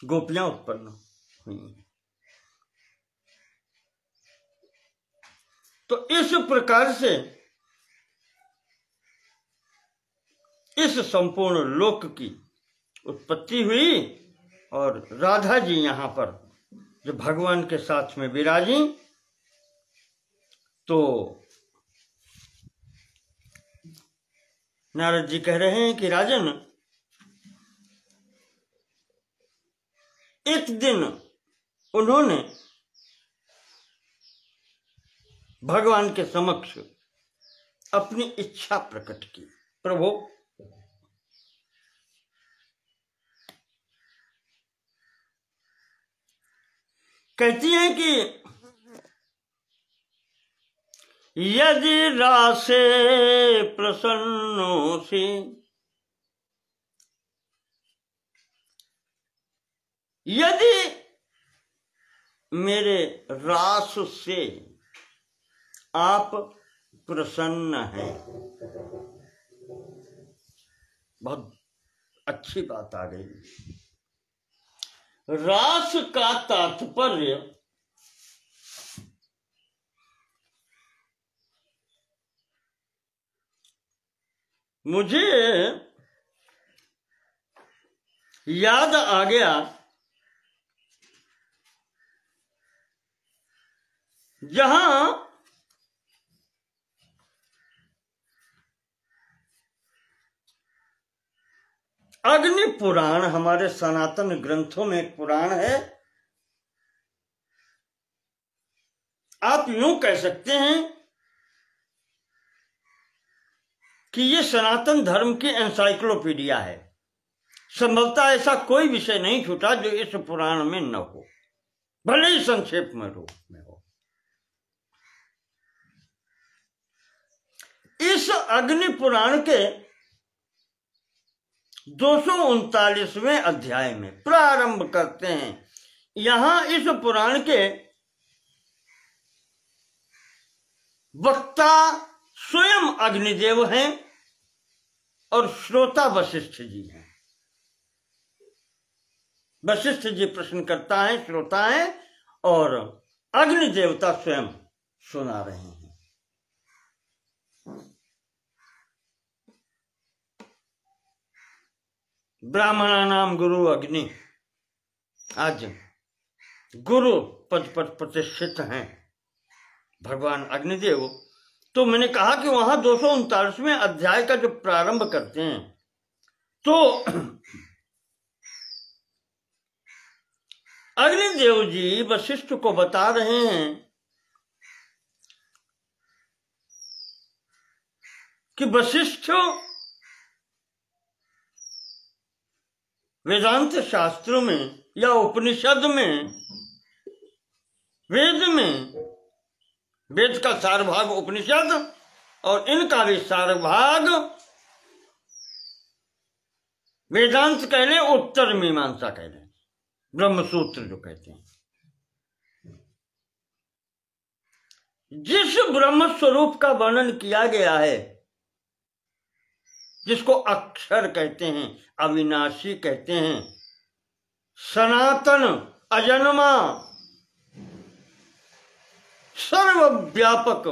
गोपियां उत्पन्न हुई हैं। तो इस प्रकार से इस संपूर्ण लोक की उत्पत्ति हुई, और राधा जी यहां पर जब भगवान के साथ में विराजी, तो नारद जी कह रहे हैं कि राजन, एक दिन उन्होंने भगवान के समक्ष अपनी इच्छा प्रकट की। प्रभु, कहती हैं कि यदि रासे प्रसन्नोसि, यदि मेरे रास से आप प्रसन्न हैं। बहुत अच्छी बात आ गई। रास का तात्पर्य मुझे याद आ गया, जहां अग्नि पुराण, हमारे सनातन ग्रंथों में एक पुराण है। आप यूं कह सकते हैं कि ये सनातन धर्म की एनसाइक्लोपीडिया है। संभवतः ऐसा कोई विषय नहीं छूटा जो इस पुराण में न हो, भले ही संक्षेप में रूप में हो। इस अग्नि पुराण के 239वें अध्याय में प्रारंभ करते हैं। यहां इस पुराण के वक्ता स्वयं अग्निदेव हैं और श्रोता वशिष्ठ जी हैं। वशिष्ठ जी प्रश्न करता है, श्रोता है, और अग्नि देवता स्वयं सुना रहे हैं। ब्राह्मणा नाम गुरु अग्नि, आज गुरु पद पर प्रतिष्ठित हैं भगवान अग्निदेव। तो मैंने कहा कि वहां 239वें अध्याय का जब प्रारंभ करते हैं तो अग्निदेव जी वशिष्ठ को बता रहे हैं कि वशिष्ठ वेदांत शास्त्रों में या उपनिषद में, वेद में, वेद का सार भाग उपनिषद और इनका भी सार भाग वेदांत कह लें, उत्तर मीमांसा कह लें, ब्रह्मसूत्र जो कहते हैं। जिस ब्रह्म स्वरूप का वर्णन किया गया है, जिसको अक्षर कहते हैं, अविनाशी कहते हैं, सनातन, अजन्मा, सर्वव्यापक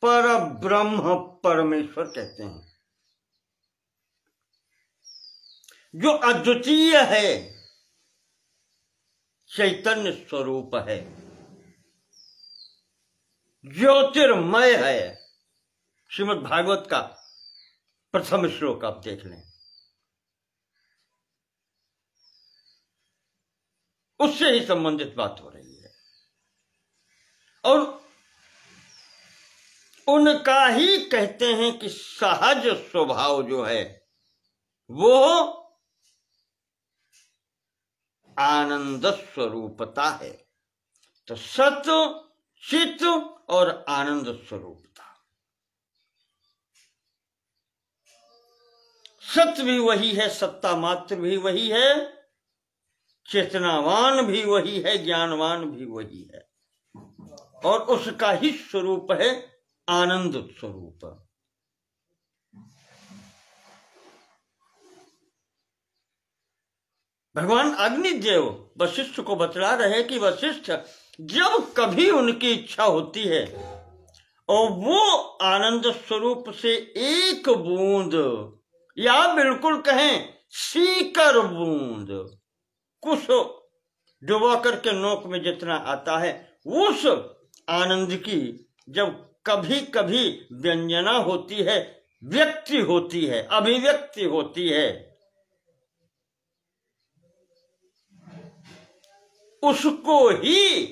पर ब्रह्म परमेश्वर कहते हैं, जो अद्वितीय है, चैतन्य स्वरूप है, ज्योतिर्मय है। श्रीमद् भागवत का प्रथम श्लोक आप देख लें, उससे ही संबंधित बात हो रही है। और उनका ही कहते हैं कि सहज स्वभाव जो है वो आनंद स्वरूपता है। तो सत, चित और आनंद स्वरूपता। सत्य भी वही है, सत्ता मात्र भी वही है, चेतनावान भी वही है, ज्ञानवान भी वही है, और उसका ही स्वरूप है आनंद स्वरूप। भगवान अग्निदेव वशिष्ठ को बतला रहे कि वशिष्ठ, जब कभी उनकी इच्छा होती है और वो आनंद स्वरूप से एक बूंद, या बिल्कुल कहें सीकर बूंद, कुछ डुबा करके नोक में जितना आता है, उस आनंद की जब कभी कभी व्यंजना होती है, व्यक्ति होती है, अभिव्यक्ति होती है, उसको ही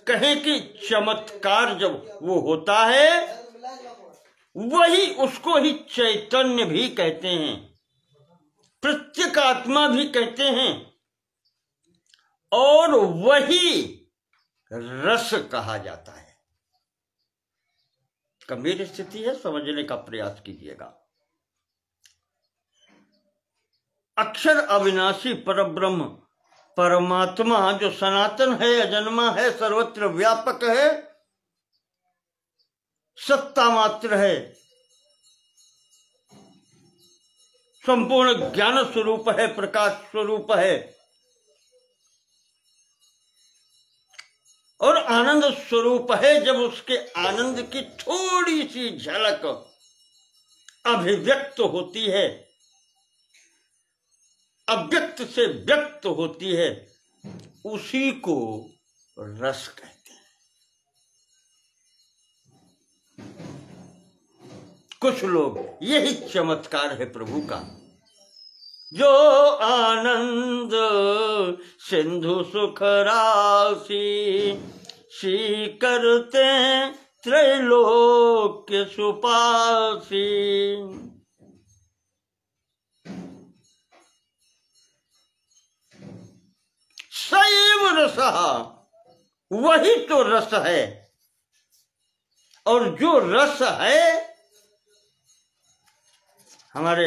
कहें कि चमत्कार जब वो होता है, वही उसको ही चैतन्य भी कहते हैं, प्रत्येगात्मा भी कहते हैं, और वही रस कहा जाता है। गंभीर स्थिति है, समझने का प्रयास कीजिएगा। अक्षर अविनाशी परब्रह्म परमात्मा जो सनातन है, अजन्मा है, सर्वत्र व्यापक है, सत्ता मात्र है, संपूर्ण ज्ञान स्वरूप है, प्रकाश स्वरूप है, और आनंद स्वरूप है। जब उसके आनंद की थोड़ी सी झलक अभिव्यक्त होती है, अव्यक्त से व्यक्त होती है, उसी को रस कहते हैं। कुछ लोग, यही चमत्कार है प्रभु का, जो आनंद सिंधु सुख राशि, सी करते त्रैलोक्य सुपासी। सैव रस, वही तो रस है, और जो रस है हमारे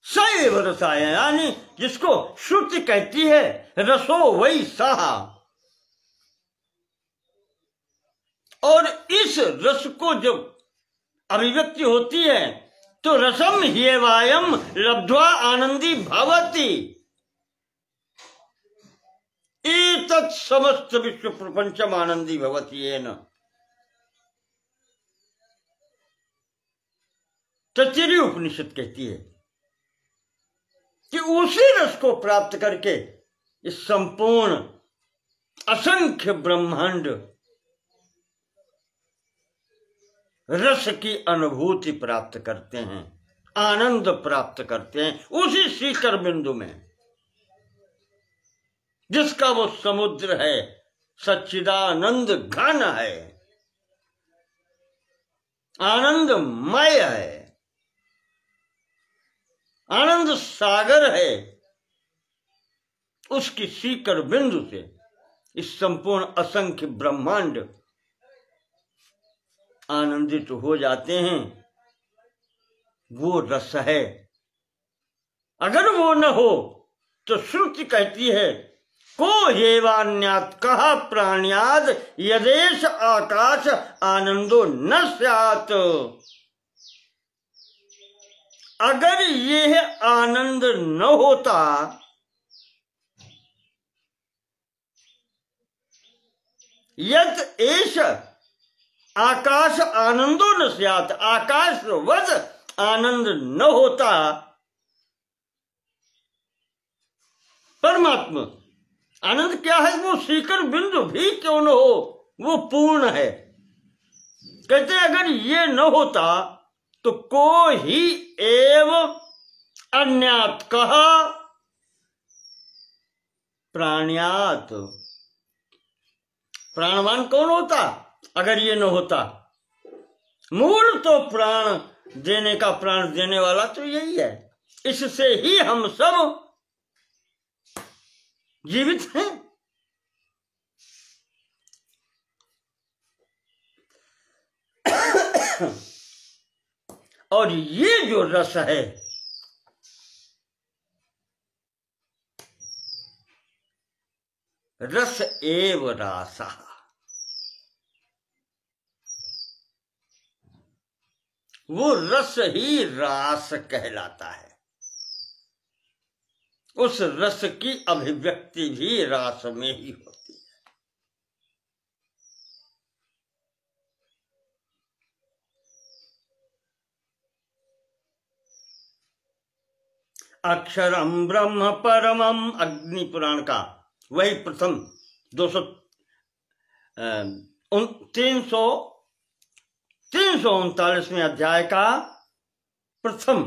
सैव रसाय, यानी जिसको श्रुति कहती है रसो वही सहा। और इस रस को जब अभिव्यक्ति होती है तो रसम ह्येवायम लब्ध्वा आनंदी भवति। एतत् समस्त विश्व प्रपंचम आनंदी भवति येन। तैत्तिरीय उपनिषद कहती है कि उसी रस को प्राप्त करके इस संपूर्ण असंख्य ब्रह्मांड रस की अनुभूति प्राप्त करते हैं, आनंद प्राप्त करते हैं उसी शिखर बिंदु में, जिसका वो समुद्र है, सच्चिदानंद घन है, आनंदमय है, आनंद सागर है। उसकी शिखर बिंदु से इस संपूर्ण असंख्य ब्रह्मांड आनंदित हो जाते हैं। वो रस है। अगर वो न हो तो श्रुति कहती है को हेवान्यात् कहा प्राण्याद यदेश आकाश आनंदो न स्यात्। अगर यह आनंद न होता यत एष आकाश आनंदो न स्यात्, आकाशवत आनंद न होता, परमात्मा आनंद क्या है? वो शिखर बिंदु भी क्यों न हो, वो पूर्ण है। कहते अगर ये न होता तो को ही एव अन्यात् कहा प्राण्यात्। प्राणवान कौन होता अगर ये न होता? मूल तो प्राण देने का, प्राण देने वाला तो यही है। इससे ही हम सब जीवित हैं। और ये जो रस है रस एव रासा, वो रस ही रास कहलाता है। उस रस की अभिव्यक्ति भी रास में ही होती है। अक्षरम ब्रह्म परमम, अग्नि पुराण का वही प्रथम 339वें अध्याय का प्रथम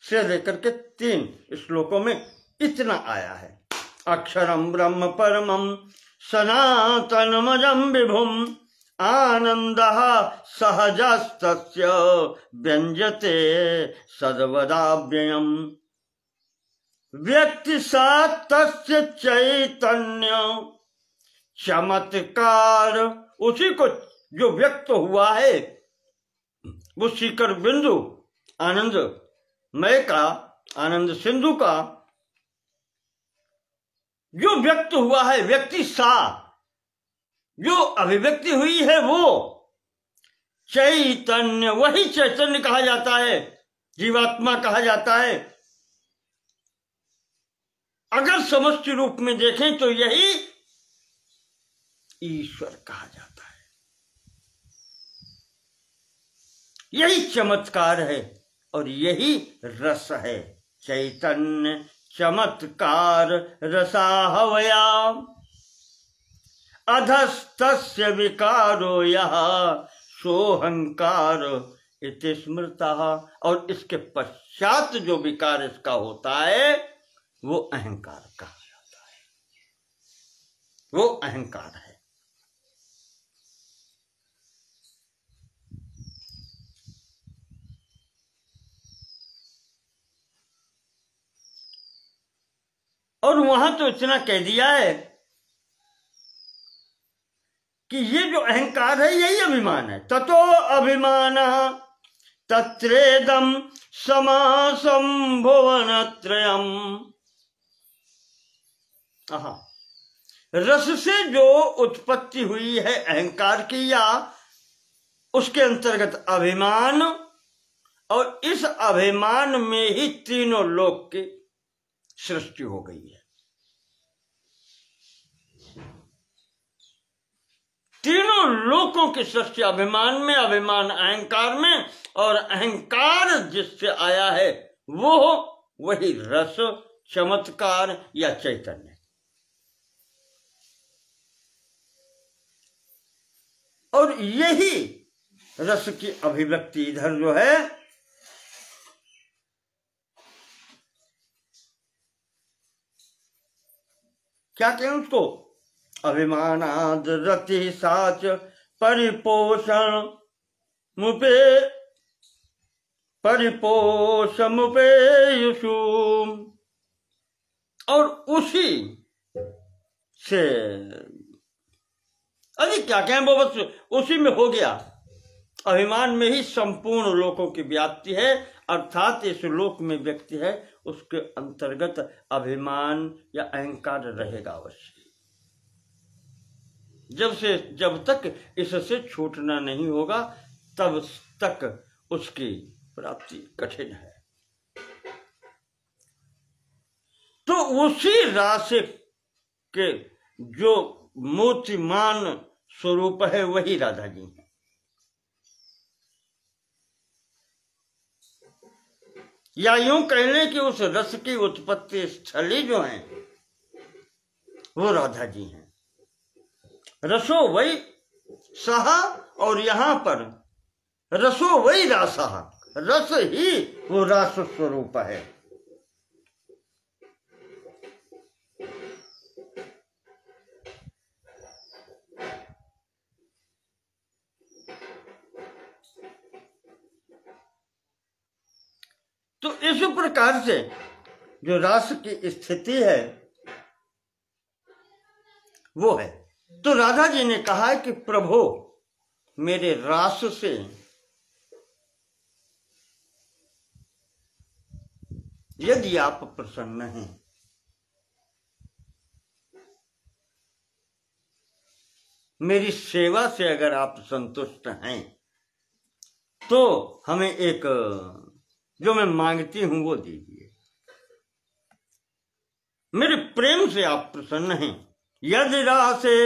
से लेकर के 3 श्लोकों में इतना आया है। अक्षरम ब्रह्म परमं सनातनमजं विभुम आनंदः सहजस्तस्य व्यंजते सद्वदाव्ययम् व्यक्ति तस्य चैतन्य चमत्कार। उसी को जो व्यक्त हुआ है वो शिखर बिंदु आनंद मय का, आनंद सिंधु का जो व्यक्त हुआ है, व्यक्ति सा जो अभिव्यक्ति हुई है वो चैतन्य, वही चैतन्य कहा जाता है, जीवात्मा कहा जाता है। अगर समष्टि रूप में देखें तो यही ईश्वर कहा जाता है। यही चमत्कार है और यही रस है। चैतन्य चमत्कार रसाहवया अधस्तस्य विकारो यः सोहंकार इति स्मृतः। और इसके पश्चात जो विकार इसका होता है वो अहंकार कहा जाता है। वो अहंकार है। और वहां तो इतना कह दिया है कि ये जो अहंकार है यही अभिमान है। ततो अभिमान तत्रेदम समासं भुवनत्रयम्। रस से जो उत्पत्ति हुई है अहंकार की, या उसके अंतर्गत अभिमान, और इस अभिमान में ही तीनों लोक की सृष्टि हो गई है। तीनों लोकों की सृष्टि अभिमान में, अभिमान अहंकार में, और अहंकार जिससे आया है वो वही रस, चमत्कार या चैतन्य। और यही रस की अभिव्यक्ति इधर जो है क्या कहें उसको, अभिमानाद रति साच परिपोषण मुपेयुषु। और उसी से अरे क्या कहें, वो बस उसी में हो गया। अभिमान में ही संपूर्ण लोकों की व्याप्ति है, अर्थात इस लोक में व्यक्ति है उसके अंतर्गत अभिमान या अहंकार रहेगा अवश्य। जब तक इससे छूटना नहीं होगा तब तक उसकी प्राप्ति कठिन है। तो उसी राशि के जो मूर्तिमान स्वरूप है वही राधा जी है। या यूं कह लें कि उस रस की उत्पत्ति स्थली जो है वो राधा जी हैं। रसो वही सहा, और यहां पर रसो वही रासहा, रस ही वो रास स्वरूप है। तो इस प्रकार से जो रास की स्थिति है वो है। तो राधा जी ने कहा है कि प्रभु मेरे रास से यदि आप प्रसन्न हैं, मेरी सेवा से अगर आप संतुष्ट हैं, तो हमें एक जो मैं मांगती हूं वो दीजिए। मेरे प्रेम से आप प्रसन्न हैं। यदि रासे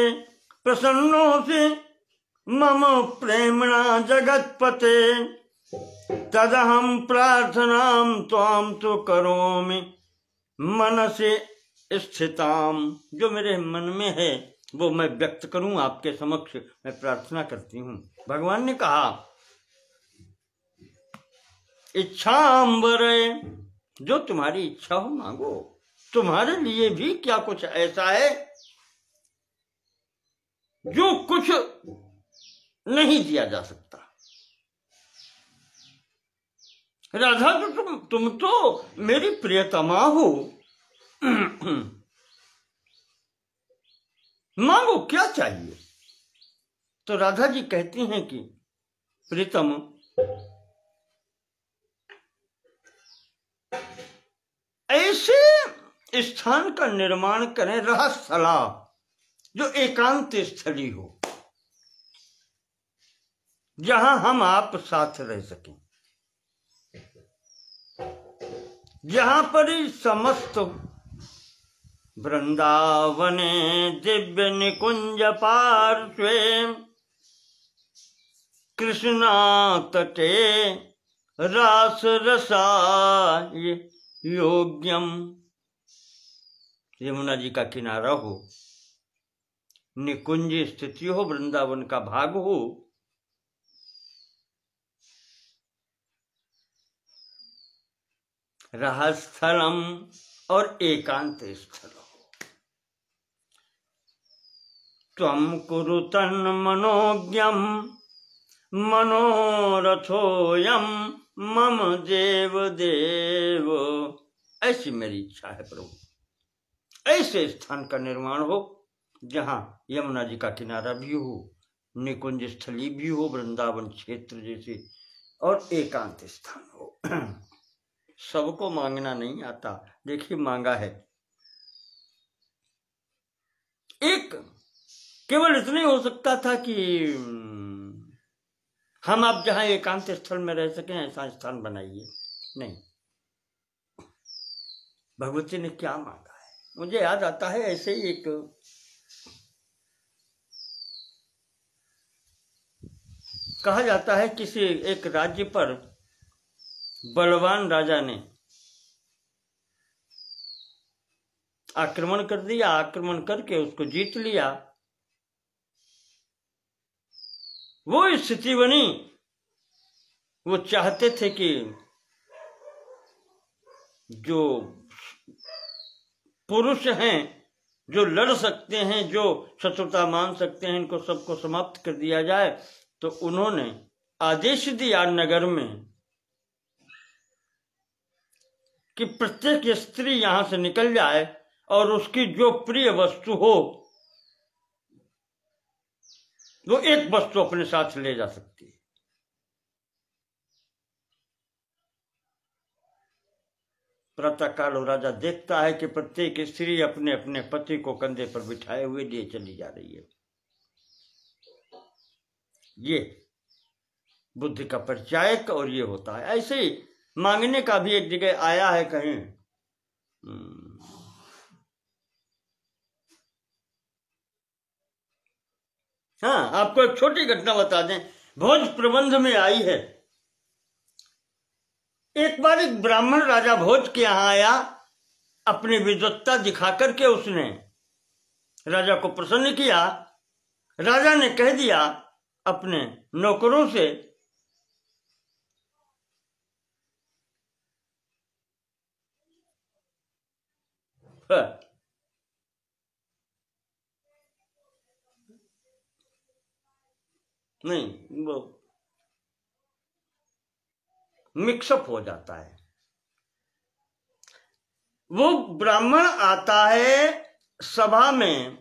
प्रसन्नोऽसि मम प्रेम्णा जगत्पते, तदहं प्रार्थनां त्वां तो करोमि मनसि स्थिताम। जो मेरे मन में है वो मैं व्यक्त करूं आपके समक्ष, मैं प्रार्थना करती हूं। भगवान ने कहा इच्छाम्बरे, जो तुम्हारी इच्छा हो मांगो। तुम्हारे लिए भी क्या कुछ ऐसा है जो कुछ नहीं दिया जा सकता। राधा तो तुम तो मेरी प्रियतमा हो, मांगो क्या चाहिए। तो राधा जी कहती हैं कि प्रीतम ऐसे स्थान का निर्माण करें, रहस्थला, जो एकांत स्थली हो, जहां हम आप साथ रह सकें, जहां पर समस्त वृंदावने दिव्य निकुंज पार्श्वे कृष्णा तटे रास रसाय योग्यम। यमुना जी का किनारा हो, निकुंज स्थिति हो, वृंदावन का भाग हो, रहस्थलम और एकांत स्थल हो। त्वं कुरु तन्मनोज्ञं मनोरथोऽयं मम देव देव। ऐसी मेरी इच्छा है प्रभु, ऐसे स्थान का निर्माण हो जहां यमुना जी का किनारा भी हो, निकुंज स्थली भी हो, वृंदावन क्षेत्र जैसे और एकांत स्थान हो। सबको मांगना नहीं आता, देखिए मांगा है। एक केवल इतने हो सकता था कि हम आप जहां एकांत स्थल में रह सकें ऐसा स्थान बनाइए। नहीं, भगवती ने क्या मांगा है। मुझे याद आता है ऐसे ही एक कहा जाता है किसी एक राज्य पर बलवान राजा ने आक्रमण कर दिया, आक्रमण करके उसको जीत लिया। वो स्थिति बनी, वो चाहते थे कि जो पुरुष हैं, जो लड़ सकते हैं, जो शत्रुता मान सकते हैं, इनको सबको समाप्त कर दिया जाए। तो उन्होंने आदेश दिया नगर में कि प्रत्येक स्त्री यहां से निकल जाए और उसकी जो प्रिय वस्तु हो वो एक वस्तु अपने साथ ले जा सकती है। प्रातःकाल राजा देखता है कि प्रत्येक स्त्री अपने अपने पति को कंधे पर बिठाए हुए लिए चली जा रही है। ये बुद्धि का परिचायक और ये होता है। ऐसे ही मांगने का भी एक जगह आया है कहीं, हाँ, आपको एक छोटी घटना बता दें, भोज प्रबंध में आई है। एक बार एक ब्राह्मण राजा भोज के यहां आया, अपनी विद्वत्ता दिखा करके उसने राजा को प्रसन्न किया। राजा ने कह दिया अपने नौकरों से नहीं, वो मिक्सअप हो जाता है। वो ब्राह्मण आता है सभा में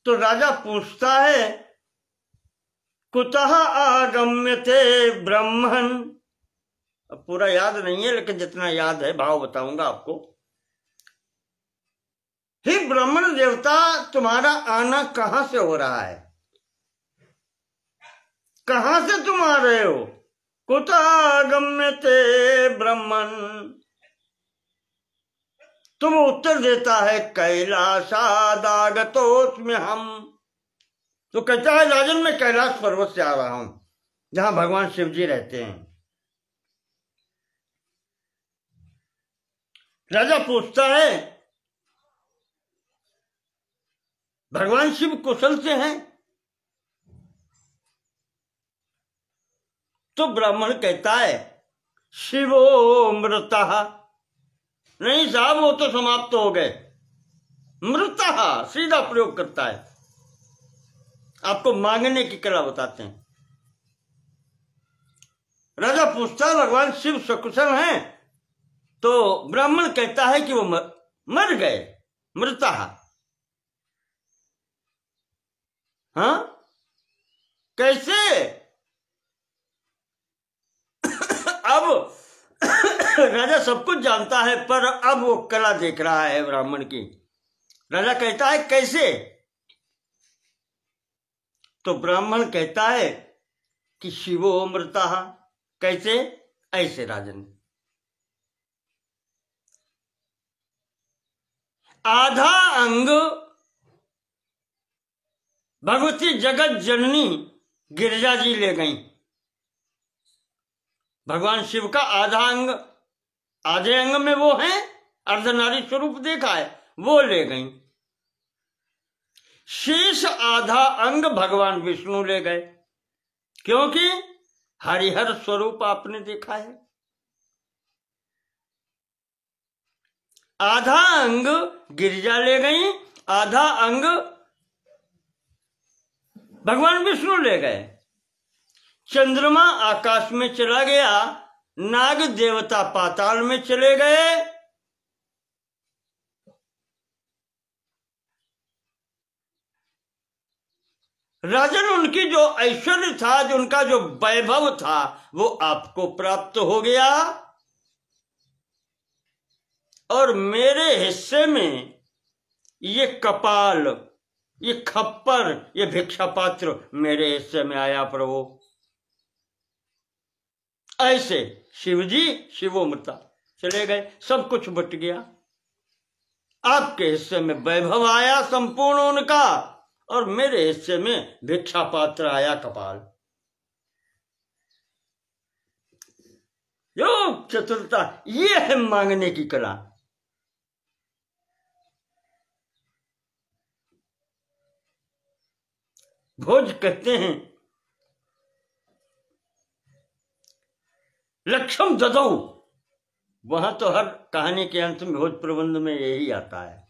तो राजा पूछता है कुतः आगम्यते ब्राह्मण। अब पूरा याद नहीं है लेकिन जितना याद है भाव बताऊंगा आपको। हे ब्राह्मण देवता, तुम्हारा आना कहां से हो रहा है, कहां से तुम आ रहे हो? कुतः आगम्यते ब्राह्मण। तुम उत्तर देता है कैलासादागतोस्मि हम। तो कहता है राजन मैं कैलाश पर्वत से आ रहा हूं जहां भगवान शिव जी रहते हैं। राजा पूछता है भगवान शिव कुशल से हैं? तो ब्राह्मण कहता है शिवो मृतः। नहीं साहब, वो तो समाप्त हो गए। मृतः सीधा प्रयोग करता है, आपको मांगने की कला बताते हैं। राजा पूछता है भगवान शिव सकुशल हैं? तो ब्राह्मण कहता है कि वो मर गए, मृतः। हाँ, कैसे? अब राजा सब कुछ जानता है पर अब वो कला देख रहा है ब्राह्मण की। राजा कहता है कैसे? तो ब्राह्मण कहता है कि शिवो मृतः। कैसे? ऐसे राजन, आधा अंग भगवती जगत जननी गिरिजा जी ले गई। भगवान शिव का आधा अंग, आधे अंग में वो है, अर्धनारी स्वरूप देखा है, वो ले गई। शेष आधा अंग भगवान विष्णु ले गए, क्योंकि हरिहर स्वरूप आपने देखा है। आधा अंग गिरिजा ले गई, आधा अंग भगवान विष्णु ले गए। चंद्रमा आकाश में चला गया, नाग देवता पाताल में चले गए, राजन, उनकी जो ऐश्वर्य था, जो उनका जो वैभव था, वो आपको प्राप्त हो गया और मेरे हिस्से में ये कपाल, ये खप्पर, ये भिक्षा पात्र मेरे हिस्से में आया प्रभु। ऐसे शिवजी शिवोमृता चले गए, सब कुछ बट गया। आपके हिस्से में वैभव आया संपूर्ण उनका और मेरे हिस्से में भिक्षा पात्र आया कपाल। योग चतुरता, ये है मांगने की कला। भोज कहते हैं लक्ष्म ददौ, वहां तो हर कहानी के अंत में भोज प्रबंध में यही आता है।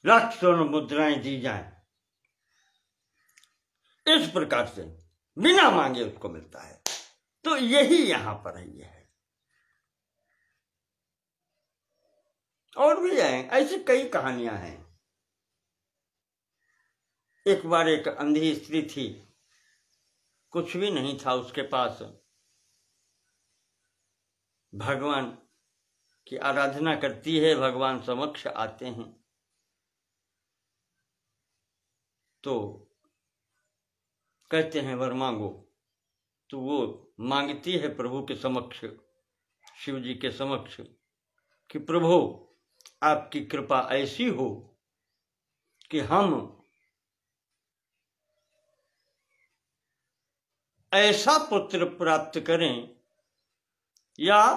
लाख स्वर्ण मुद्राएं दी जाएं, इस प्रकार से बिना मांगे उसको मिलता है। तो यही यहां पर है, यह है। और भी है, ऐसी कई कहानियां हैं। एक बार एक अंधी स्त्री थी, कुछ भी नहीं था उसके पास। भगवान की आराधना करती है, भगवान समक्ष आते हैं तो कहते हैं वर मांगो। तो वो मांगती है प्रभु के समक्ष, शिव जी के समक्ष कि प्रभु आपकी कृपा ऐसी हो कि हम ऐसा पुत्र प्राप्त करें, या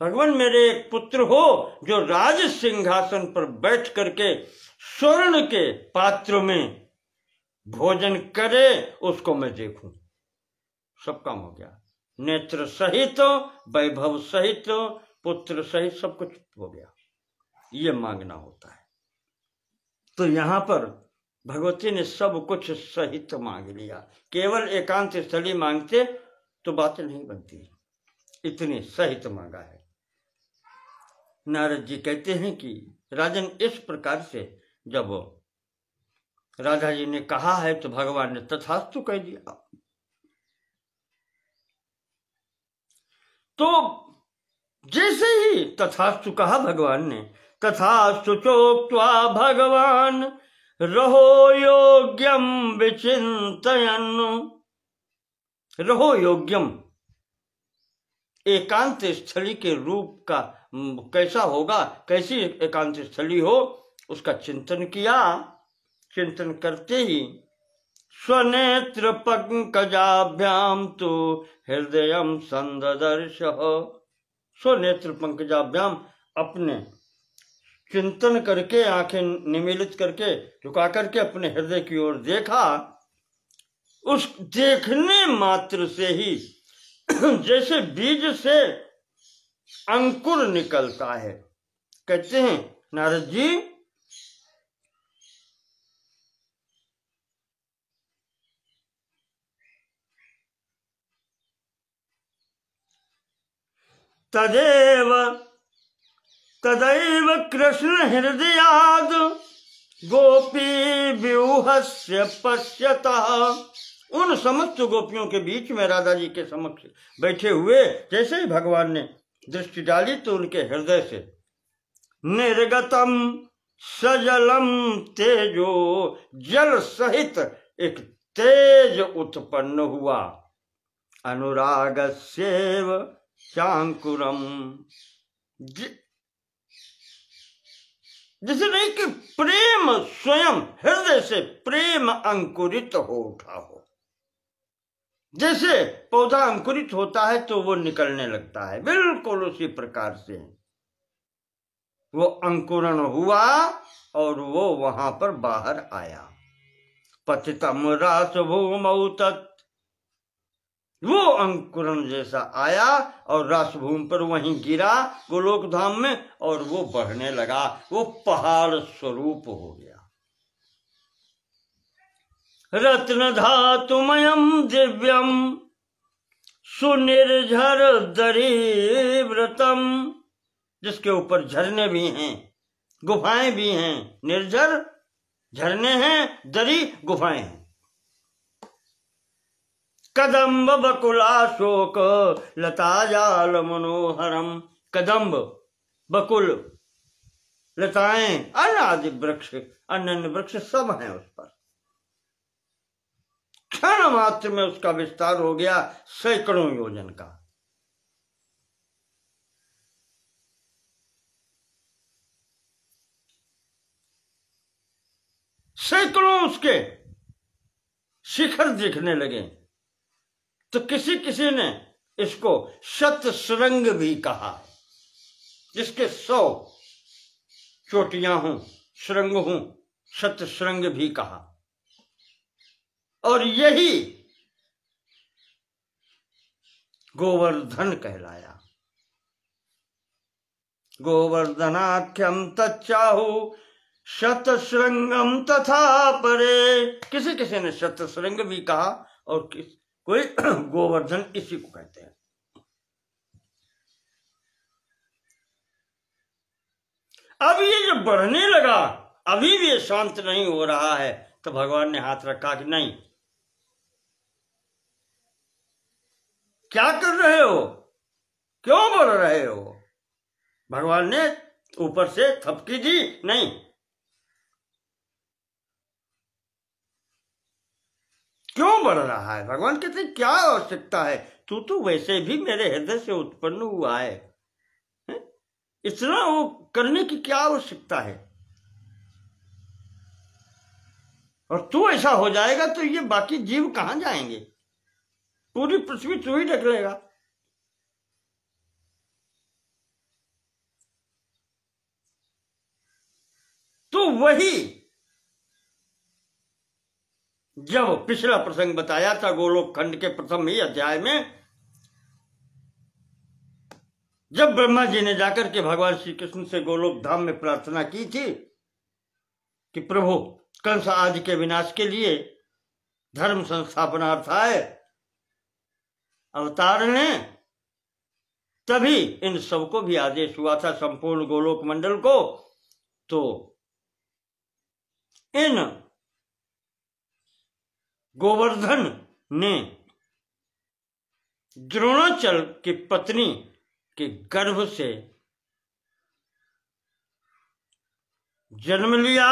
भगवान मेरे एक पुत्र हो जो राज सिंहासन पर बैठ करके स्वर्ण के पात्र में भोजन करे, उसको मैं देखूं। सब काम हो गया, नेत्र सहित, वैभव सहित, पुत्र सहित, सब कुछ हो गया। ये मांगना होता है। तो यहां पर भगवती ने सब कुछ सहित मांग लिया। केवल एकांत स्थली मांगते तो बात नहीं बनती, इतनी सहित मांगा है। नारद जी कहते हैं कि राजन, इस प्रकार से जब राधा जी ने कहा है तो भगवान ने तथास्तु कह दिया। तो जैसे ही तथास्तु कहा भगवान ने, तथास्तु चोक्त्वा भगवान रहो योग्यम विचिंतयन्। रहो योग्यम, एकांत स्थली के रूप का कैसा होगा, कैसी एकांत स्थली हो, उसका चिंतन किया। चिंतन करते ही स्वनेत्र पंकजाभ्याम तो हृदयम संददर्श। स्वनेत्र पंकजाभ्याम, अपने चिंतन करके, आंखें निमीलित करके, झुका करके अपने हृदय की ओर देखा। उस देखने मात्र से ही जैसे बीज से अंकुर निकलता है। कहते हैं नारद जी, तदैव कृष्ण हृदयाद गोपी व्यूहस्य पश्यतः। उन समस्त गोपियों के बीच में राधा जी के समक्ष बैठे हुए जैसे ही भगवान ने दृष्टि डाली तो उनके हृदय से निर्गतम सजलम तेजो, जल सहित एक तेज उत्पन्न हुआ। अनुरागस्येव चांकुरम, जैसे नहीं कि प्रेम स्वयं हृदय से प्रेम अंकुरित हो उठा हो। जैसे पौधा अंकुरित होता है तो वो निकलने लगता है, बिल्कुल उसी प्रकार से वो अंकुरण हुआ और वो वहां पर बाहर आया। पतितम रास भूमौ तत्, वो अंकुरण जैसा आया और रासभूमि पर वहीं गिरा गोलोक धाम में, और वो बढ़ने लगा, वो पहाड़ स्वरूप हो गया। रत्न धातुमयम दिव्यम सुनिर्झर दरीव्रतम, जिसके ऊपर झरने भी हैं, गुफाएं भी हैं, निर्झर झरने हैं, दरी गुफाएं हैं। कदम्ब बकुलाशोक लताजाल मनोहरम। कदम्ब, बकुल, लताएं, अनादि वृक्ष, अन्य वृक्ष सब हैं उस पर। क्षण मात्र में उसका विस्तार हो गया सैकड़ों योजन का। सैकड़ों उसके शिखर दिखने लगे। तो किसी किसी ने इसको शतशृंग भी कहा, जिसके 100 चोटियां हों, श्रृंग हों, शतशृंग भी कहा। और यही गोवर्धन कहलाया। गोवर्धनाख्यम तच्चाहु शतशृंगम तथा परे। किसी किसी ने शतशृंग भी कहा और कोई गोवर्धन, इसी को कहते हैं। अब ये जब बढ़ने लगा, अभी भी ये शांत नहीं हो रहा है, तो भगवान ने हाथ रखा कि नहीं, क्या कर रहे हो, क्यों बढ़ रहे हो। भगवान ने ऊपर से थपकी दी, नहीं, क्यों बढ़ रहा है। भगवान कहते क्या आवश्यकता है, तू तो वैसे भी मेरे हृदय से उत्पन्न हुआ है, इतना वो करने की क्या आवश्यकता है। और तू ऐसा हो जाएगा तो ये बाकी जीव कहां जाएंगे, पूरी पृथ्वी तू ही ढक लेगा। तो वही जब पिछला प्रसंग बताया था गोलोक खंड के प्रथम ही अध्याय में, जब ब्रह्मा जी ने जाकर के भगवान श्री कृष्ण से गोलोक धाम में प्रार्थना की थी कि प्रभु कंस आदि के विनाश के लिए धर्म संस्थापनार्थाय अवतार ने, तभी इन सबको भी आदेश हुआ था, संपूर्ण गोलोक मंडल को। तो इन गोवर्धन ने द्रोणाचल की पत्नी के गर्भ से जन्म लिया।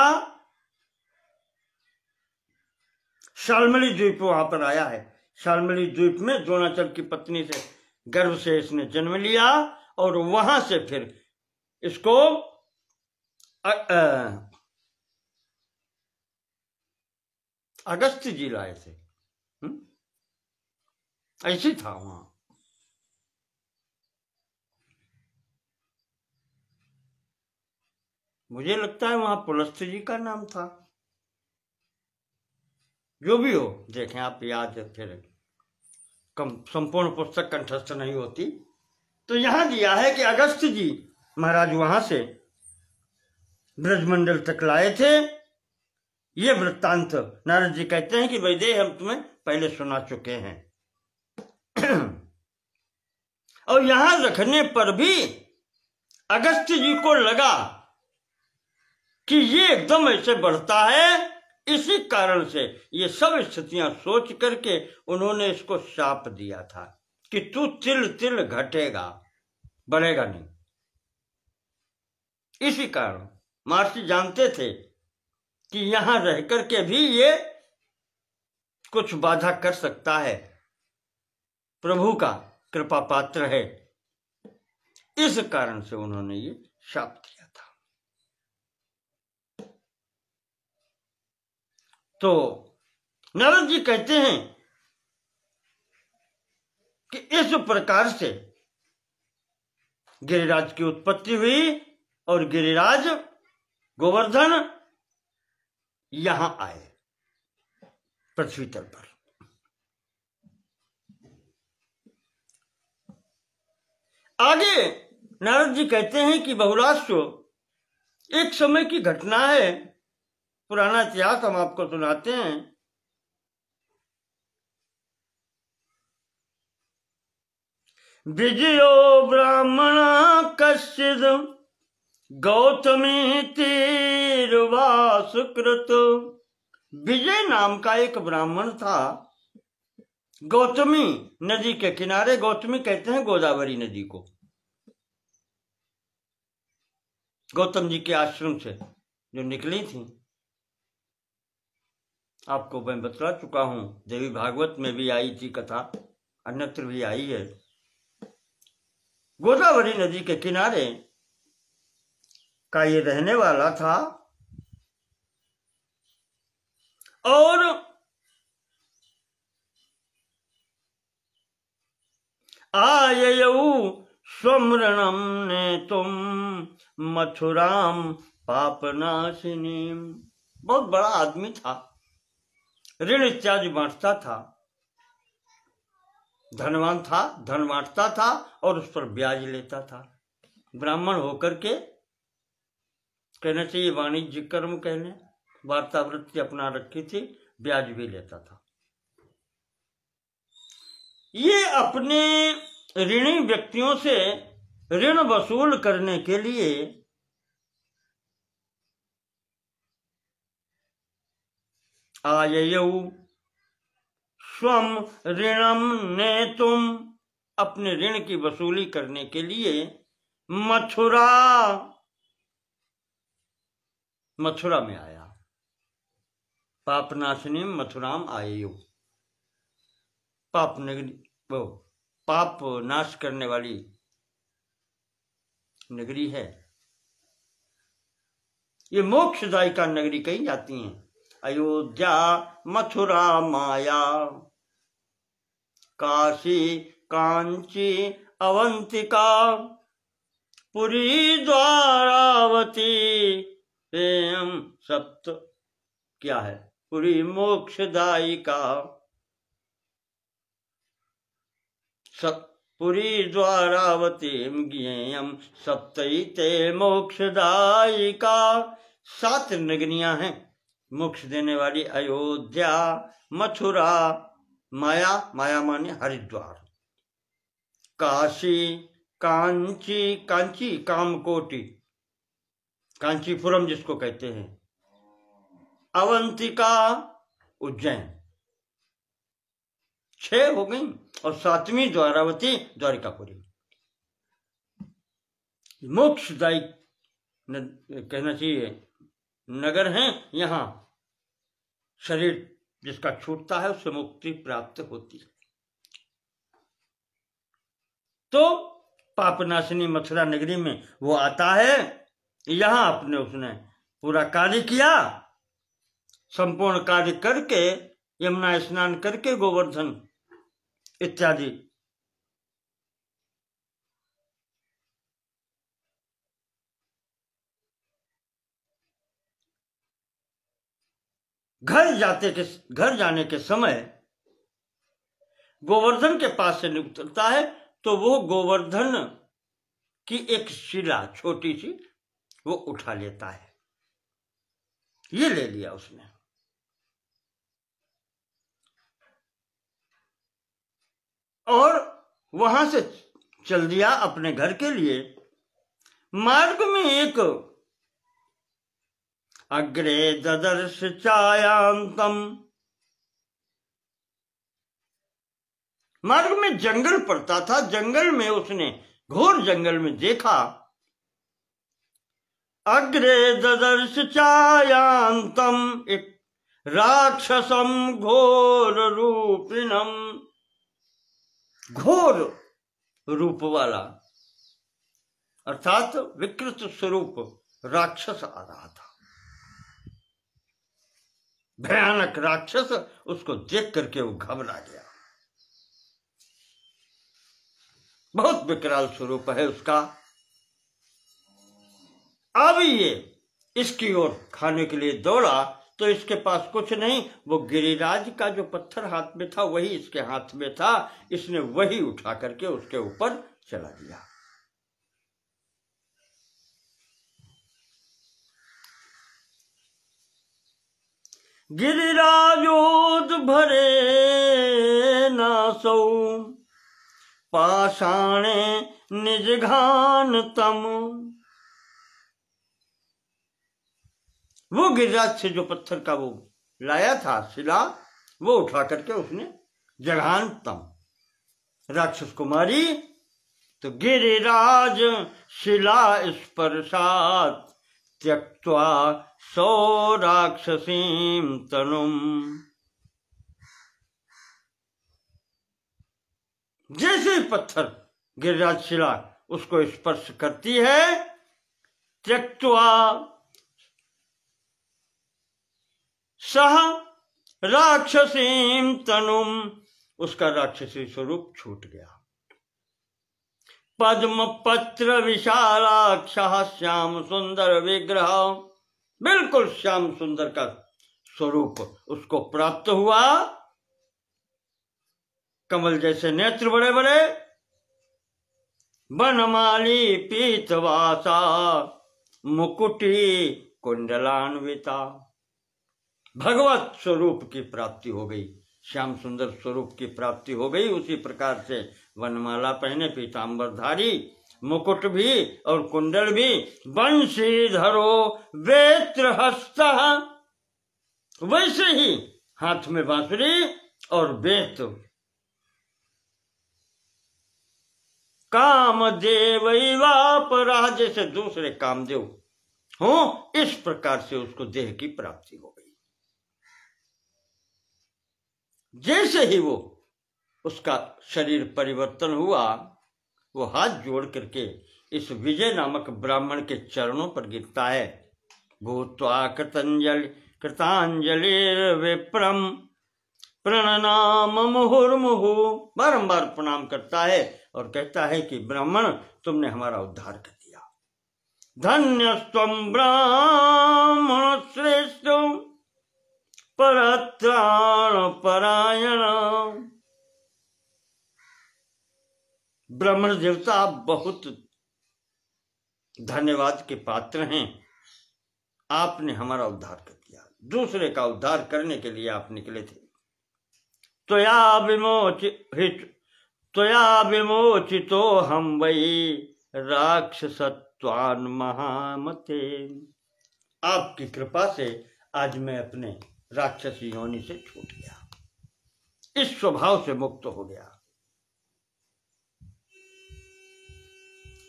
शाल्मली द्वीप वहां पर आया है, शाल्मली द्वीप में द्रोणाचल की पत्नी से गर्भ से इसने जन्म लिया, और वहां से फिर इसको अगस्त्य जी लाए थे। ऐसी था वहां। मुझे लगता है वहां पुलस्त्य जी का नाम था, जो भी हो, देखें आप, याद है, फिर कम संपूर्ण पुस्तक कंठस्थ नहीं होती। तो यहां दिया है कि अगस्त्य जी महाराज वहां से ब्रजमंडल तक लाए थे। ये वृत्तांत नारद जी कहते हैं कि वैदेह हम तुम्हें पहले सुना चुके हैं। और यहां रखने पर भी अगस्त्य जी को लगा कि ये एकदम ऐसे बढ़ता है, इसी कारण से ये सब स्थितियां सोच करके उन्होंने इसको शाप दिया था कि तू तिल तिल घटेगा, बढ़ेगा नहीं। इसी कारण महर्षि जानते थे कि यहां रह करके भी ये कुछ बाधा कर सकता है, प्रभु का कृपा पात्र है, इस कारण से उन्होंने ये शाप दिया था। तो नारद जी कहते हैं कि इस प्रकार से गिरिराज की उत्पत्ति हुई और गिरिराज गोवर्धन यहां आए पृथ्वी तल पर। आगे नारद जी कहते हैं कि बहुलाश्व एक समय की घटना है, पुराना इतिहास हम आपको सुनाते हैं। विजयो ब्राह्मण कश्चिद गौतमी तीर्वा सुकृत। विजय नाम का एक ब्राह्मण था, गौतमी नदी के किनारे, गौतमी कहते हैं गोदावरी नदी को, गौतम जी के आश्रम से जो निकली थी। आपको मैं बतला चुका हूं, देवी भागवत में भी आई थी कथा, अन्यत्र भी आई है। गोदावरी नदी के किनारे का ये रहने वाला था और आययौ स्वमृणम ने तुम मथुराम पापनाशिनी। बहुत बड़ा आदमी था, ऋण इत्यादि बांटता था, धनवान था, धन बांटता था और उस पर ब्याज लेता था। ब्राह्मण होकर के, कहना चाहिए वाणिज्य कर्म कहने, वार्तावृत्ति अपना रखी थी, ब्याज भी लेता था। ये अपने ऋणी व्यक्तियों से ऋण वसूल करने के लिए आययौ स्वम ऋणम नेतुम, अपने ऋण की वसूली करने के लिए मथुरा में आया। पापनाशिनी मथुराम आययौ, पाप नगरी, वो पाप नाश करने वाली नगरी है। ये मोक्षदायिका नगरी कही जाती हैं, अयोध्या मथुरा माया, काशी कांची अवंतिका, पुरी द्वारावती एम सप्त, क्या है, पुरी मोक्षदायिका, पुरी द्वारावतीं ज्ञेयं सप्तैते मोक्षदायिका। 7 नगरियां हैं मोक्ष देने वाली, अयोध्या, मथुरा, माया, माया माने हरिद्वार, काशी, कांची, कांची कामकोटि, कांचीपुरम जिसको कहते हैं, अवंतिका उज्जैन। 6 हो गई और 7वीं द्वारावती द्वारिकापुरी। मोक्षदायी कहना चाहिए नगर हैं। यहाँ शरीर जिसका छूटता है उससे मुक्ति प्राप्त होती है। तो पापनाशिनी मथुरा नगरी में वो आता है, यहाँ अपने उसने पूरा कार्य किया, संपूर्ण कार्य करके, यमुना स्नान करके, गोवर्धन इत्यादि घर जाने के समय गोवर्धन के पास से निकलता है, तो वो गोवर्धन की एक शिला छोटी सी वो उठा लेता है। ये ले लिया उसने, और वहां से चल दिया अपने घर के लिए। मार्ग में एक अग्रे ददर्श छायांतम, मार्ग में जंगल पड़ता था, जंगल में उसने, घोर जंगल में देखा, अग्रे ददर्श छायांतम, एक राक्षसम घोर रूपिणम, घोर रूप वाला अर्थात विकृत स्वरूप राक्षस आ रहा था। भयानक राक्षस, उसको देख करके वो घबरा गया। बहुत विकराल स्वरूप है उसका। अब ये इसकी ओर खाने के लिए दौड़ा, तो इसके पास कुछ नहीं, वो गिरिराज का जो पत्थर हाथ में था वही इसके हाथ में था। इसने वही उठा करके उसके ऊपर चला दिया। गिरिराजोद भरे नासौ, पाषाणे निज घान तम। वो गिरिराज से जो पत्थर का वो लाया था शिला, वो उठा करके उसने जघान तम, राक्षस को मारी। तो गिरिराज शिला स्पर्शात त्यक्त्वा सौ राक्षसीम तनुम। जैसे ही पत्थर गिरिराज शिला उसको स्पर्श करती है, त्यक्त्वा सह राक्षसीम तनुम, उसका राक्षसी स्वरूप छूट गया। पद्म पत्र विशालाक्ष श्याम सुंदर विग्रह, बिल्कुल श्याम सुंदर का स्वरूप उसको प्राप्त हुआ। कमल जैसे नेत्र बड़े बड़े, बनमाली पीतवासा मुकुटी कुंडलान्विता। भगवत स्वरूप की प्राप्ति हो गई, श्याम सुंदर स्वरूप की प्राप्ति हो गई। उसी प्रकार से वनमाला पहने, पीतांबरधारी, मुकुट भी और कुंडल भी। बंशीधरो वेत्रहस्त, वैसे ही हाथ में बांसुरी और बेत। कामदेवैवापरा, जैसे दूसरे कामदेव हो, इस प्रकार से उसको देह की प्राप्ति हो गई। जैसे ही वो उसका शरीर परिवर्तन हुआ, वो हाथ जोड़ करके इस विजय नामक ब्राह्मण के चरणों पर गिरता है। भूत्वा कृतांजलि विप्रम प्रणनाम मुहुर्मुहु, बारंबार प्रणाम करता है और कहता है कि ब्राह्मण, तुमने हमारा उद्धार कर दिया। धन्यस्त्वं ब्राह्मण श्रेष्ठ परत्राण परायण। ब्राह्मण देवता, आप बहुत धन्यवाद के पात्र हैं। आपने हमारा उद्धार कर दिया, दूसरे का उद्धार करने के लिए आप निकले थे। त्वया विमोचितो हम वही राक्षसत्वान् महामते। आपकी कृपा से आज मैं अपने राक्षसी योनि से छूट गया, इस स्वभाव से मुक्त हो गया।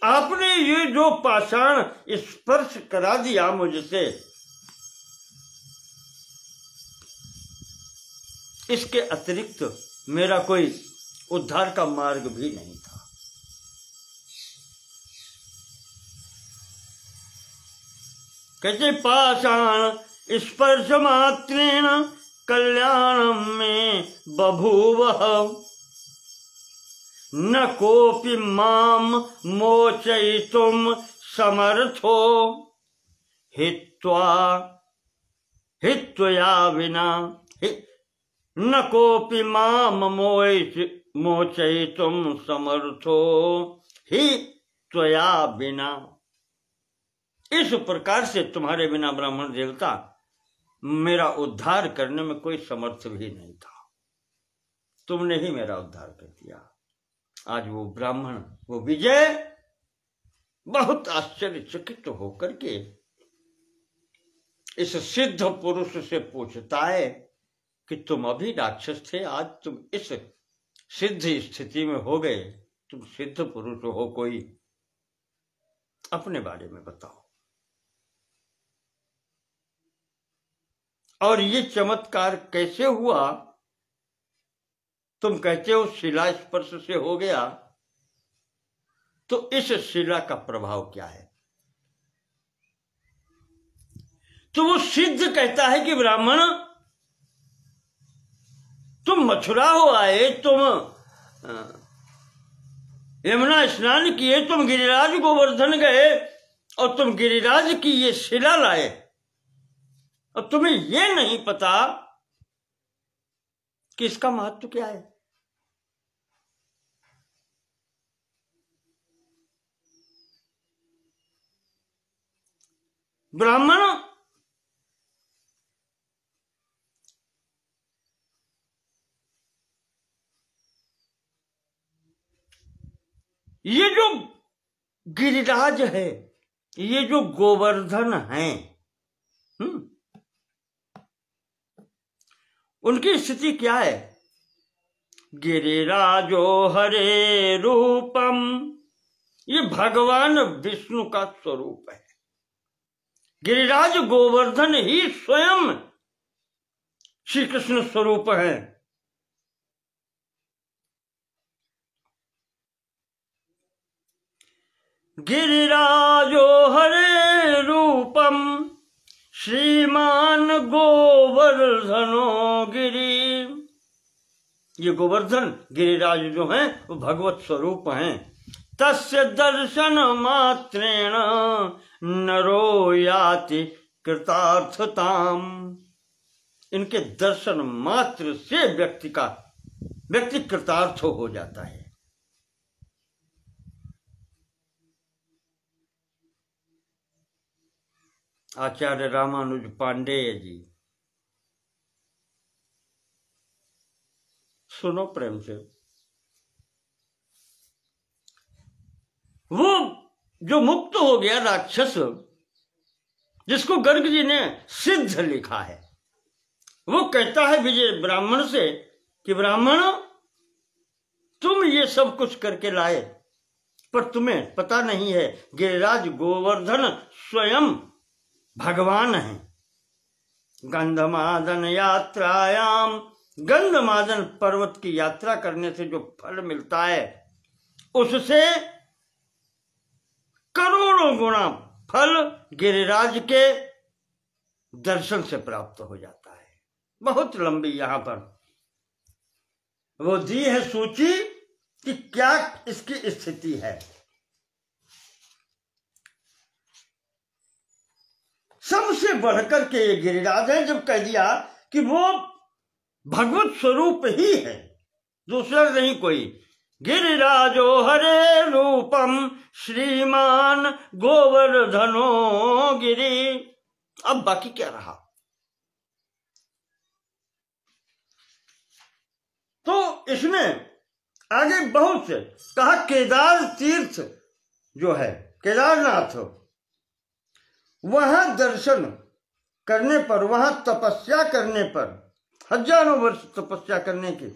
आपने ये जो पाषाण स्पर्श करा दिया मुझसे, इसके अतिरिक्त मेरा कोई उद्धार का मार्ग भी नहीं था। कहते पाषाण स्पर्श मात्रेण कल्याणम में बभूवः, न कोपि माम मोचयितुम समर्थो हित्वया विना। न कोपि माम मोचयितुम समर्थो हि त्वया बिना। इस प्रकार से तुम्हारे बिना ब्राह्मण देवता मेरा उद्धार करने में कोई समर्थ भी नहीं था, तुमने ही मेरा उद्धार कर दिया। आज वो ब्राह्मण, वो विजय, बहुत आश्चर्यचकित होकर के इस सिद्ध पुरुष से पूछता है कि तुम अभी राक्षस थे, आज तुम इस सिद्ध स्थिति में हो गए, तुम सिद्ध पुरुष हो, कोई अपने बारे में बताओ। और ये चमत्कार कैसे हुआ? तुम कहते हो शिला स्पर्श से हो गया, तो इस शिला का प्रभाव क्या है? तो वो सिद्ध कहता है कि ब्राह्मण, तुम मथुरा हो आए, तुम यमुना स्नान किए, तुम गिरिराज गोवर्धन गए और तुम गिरिराज की ये शिला लाए, और तुम्हें ये नहीं पता कि इसका महत्व क्या है। ब्राह्मण, ये जो गिरिराज है, ये जो गोवर्धन है, उनकी स्थिति क्या है? गिरिराजो हरे रूपम, ये भगवान विष्णु का स्वरूप है। गिरिराज गोवर्धन ही स्वयं श्री कृष्ण स्वरूप है। गिरिराजो हरे रूपम श्रीमान गोवर्धनो गिरि। ये गोवर्धन गिरिराज जो हैं वो भगवत स्वरूप हैं। तस्य दर्शन मात्रेण नरो याति कृतार्थताम। इनके दर्शन मात्र से व्यक्ति कृतार्थ हो जाता है। आचार्य रामानुज पांडेय जी, सुनो प्रेम से। वो जो मुक्त हो गया राक्षस, जिसको गर्ग जी ने सिद्ध लिखा है, वो कहता है विजय ब्राह्मण से कि ब्राह्मण, तुम ये सब कुछ करके लाए, पर तुम्हें पता नहीं है गिरिराज गोवर्धन स्वयं भगवान है। गंधमादन यात्रायाम, गंधमादन पर्वत की यात्रा करने से जो फल मिलता है, उससे करोड़ों गुना फल गिरिराज के दर्शन से प्राप्त हो जाता है। बहुत लंबी यहां पर वो दी है सूची कि क्या इसकी स्थिति है। सबसे बढ़कर के ये गिरिराज है। जब कह दिया कि वो भगवत स्वरूप ही है, दूसरा नहीं कोई। गिरिराजो हरे रूपम श्रीमान गोवर्धनो गिरि। अब बाकी क्या रहा? तो इसमें आगे बहुत से कहा, केदार तीर्थ जो है, केदारनाथ, वहां दर्शन करने पर, वहां तपस्या करने पर, हजारों वर्ष तपस्या करने की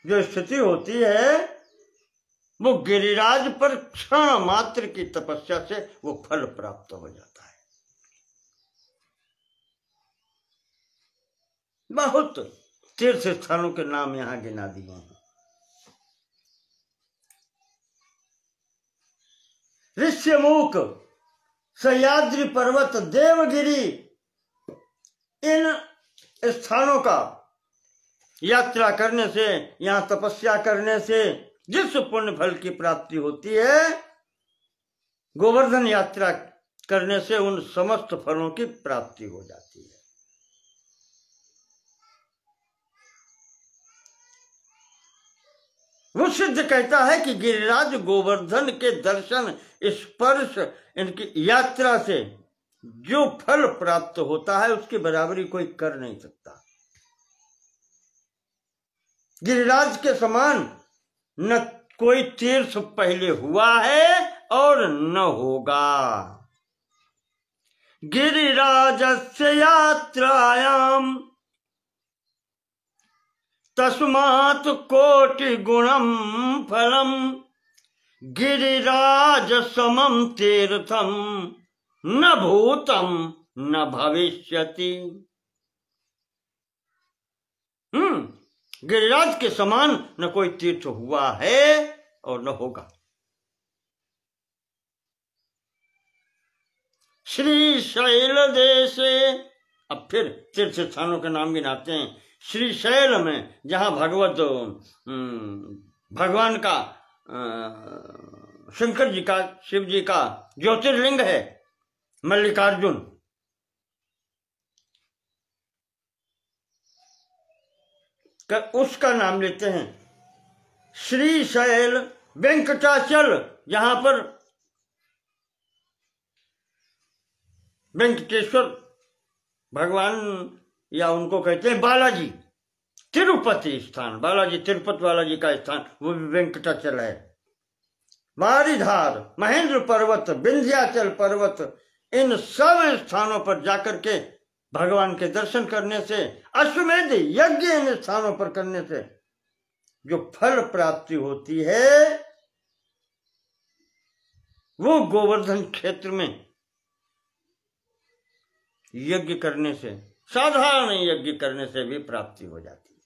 जो स्थिति होती है, वो गिरिराज पर क्षण मात्र की तपस्या से वो फल प्राप्त हो जाता है। बहुत तीर्थ स्थानों के नाम यहां गिना दिए हैं। ऋष्यमुख, सह्याद्री पर्वत, देवगिरी, इन स्थानों का यात्रा करने से, यहां तपस्या करने से जिस पुण्य फल की प्राप्ति होती है, गोवर्धन यात्रा करने से उन समस्त फलों की प्राप्ति हो जाती है। वो सिद्ध कहता है कि गिरिराज गोवर्धन के दर्शन, स्पर्श, इनकी यात्रा से जो फल प्राप्त होता है, उसकी बराबरी कोई कर नहीं सकता। गिरिराज के समान न कोई तीर्थ पहले हुआ है और न होगा। गिरिराजस्य यात्रायाम तस्मात् कोटि गुणम फलम गिरिराज समम तीर्थम न भूतम न भविष्यति। गिरिराज के समान न कोई तीर्थ हुआ है और न होगा। श्रीशैल देशे, अब फिर तीर्थ स्थानों के नाम गिनाते हैं। श्रीशैल में जहां भगवान का, शंकर जी का, शिव जी का ज्योतिर्लिंग है, मल्लिकार्जुन, उसका नाम लेते हैं श्रीशैल। वेंकटाचल, जहां पर वेंकटेश्वर भगवान, या उनको कहते हैं बालाजी, तिरुपति स्थान, बालाजी, तिरुपति बालाजी का स्थान, वो भी वेंकटाचल है। मारीधार, महेंद्र पर्वत, विंध्याचल पर्वत, इन सब स्थानों पर जाकर के भगवान के दर्शन करने से, अश्वमेध यज्ञ इन स्थानों पर करने से जो फल प्राप्ति होती है वो गोवर्धन क्षेत्र में यज्ञ करने से, साधारण यज्ञ करने से भी प्राप्ति हो जाती है।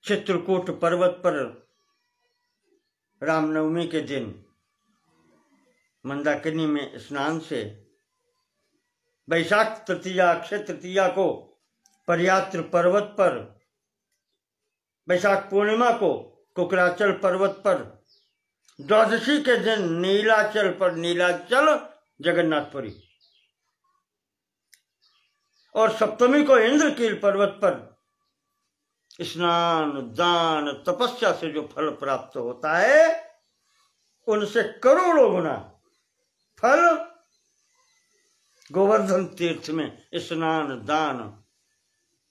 चित्रकूट पर्वत पर रामनवमी के दिन मंदाकिनी में स्नान से, वैशाख तृतीया अक्षय तृतीया को पर्यात्र पर्वत पर, वैशाख पूर्णिमा को कुकराचल पर्वत पर, द्वादशी के दिन नीलाचल पर, नीलाचल जगन्नाथपुरी, और सप्तमी को इंद्रकील पर्वत पर स्नान दान तपस्या से जो फल प्राप्त होता है उनसे करोड़ों गुना फल गोवर्धन तीर्थ में स्नान दान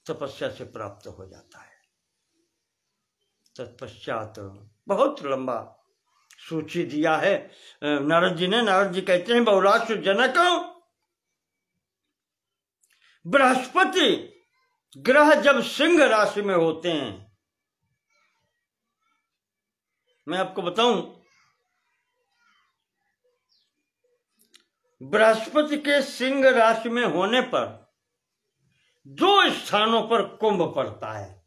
तपस्या से प्राप्त हो जाता है। तत्पश्चात बहुत लंबा सूची दिया है नारद जी ने। नारद जी कहते हैं, बहुलाशु जनक बृहस्पति ग्रह जब सिंह राशि में होते हैं, मैं आपको बताऊं, बृहस्पति के सिंह राशि में होने पर 2 स्थानों पर कुंभ पड़ता है।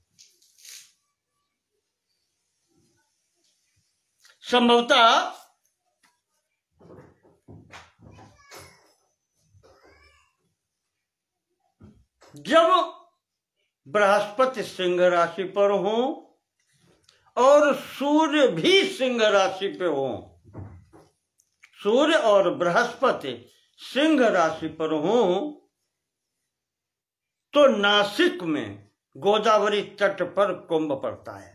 संभवतः जब बृहस्पति सिंह राशि पर हो और सूर्य भी सिंह राशि पे हो, सूर्य और बृहस्पति सिंह राशि पर हो, तो नासिक में गोदावरी तट पर कुंभ पड़ता है।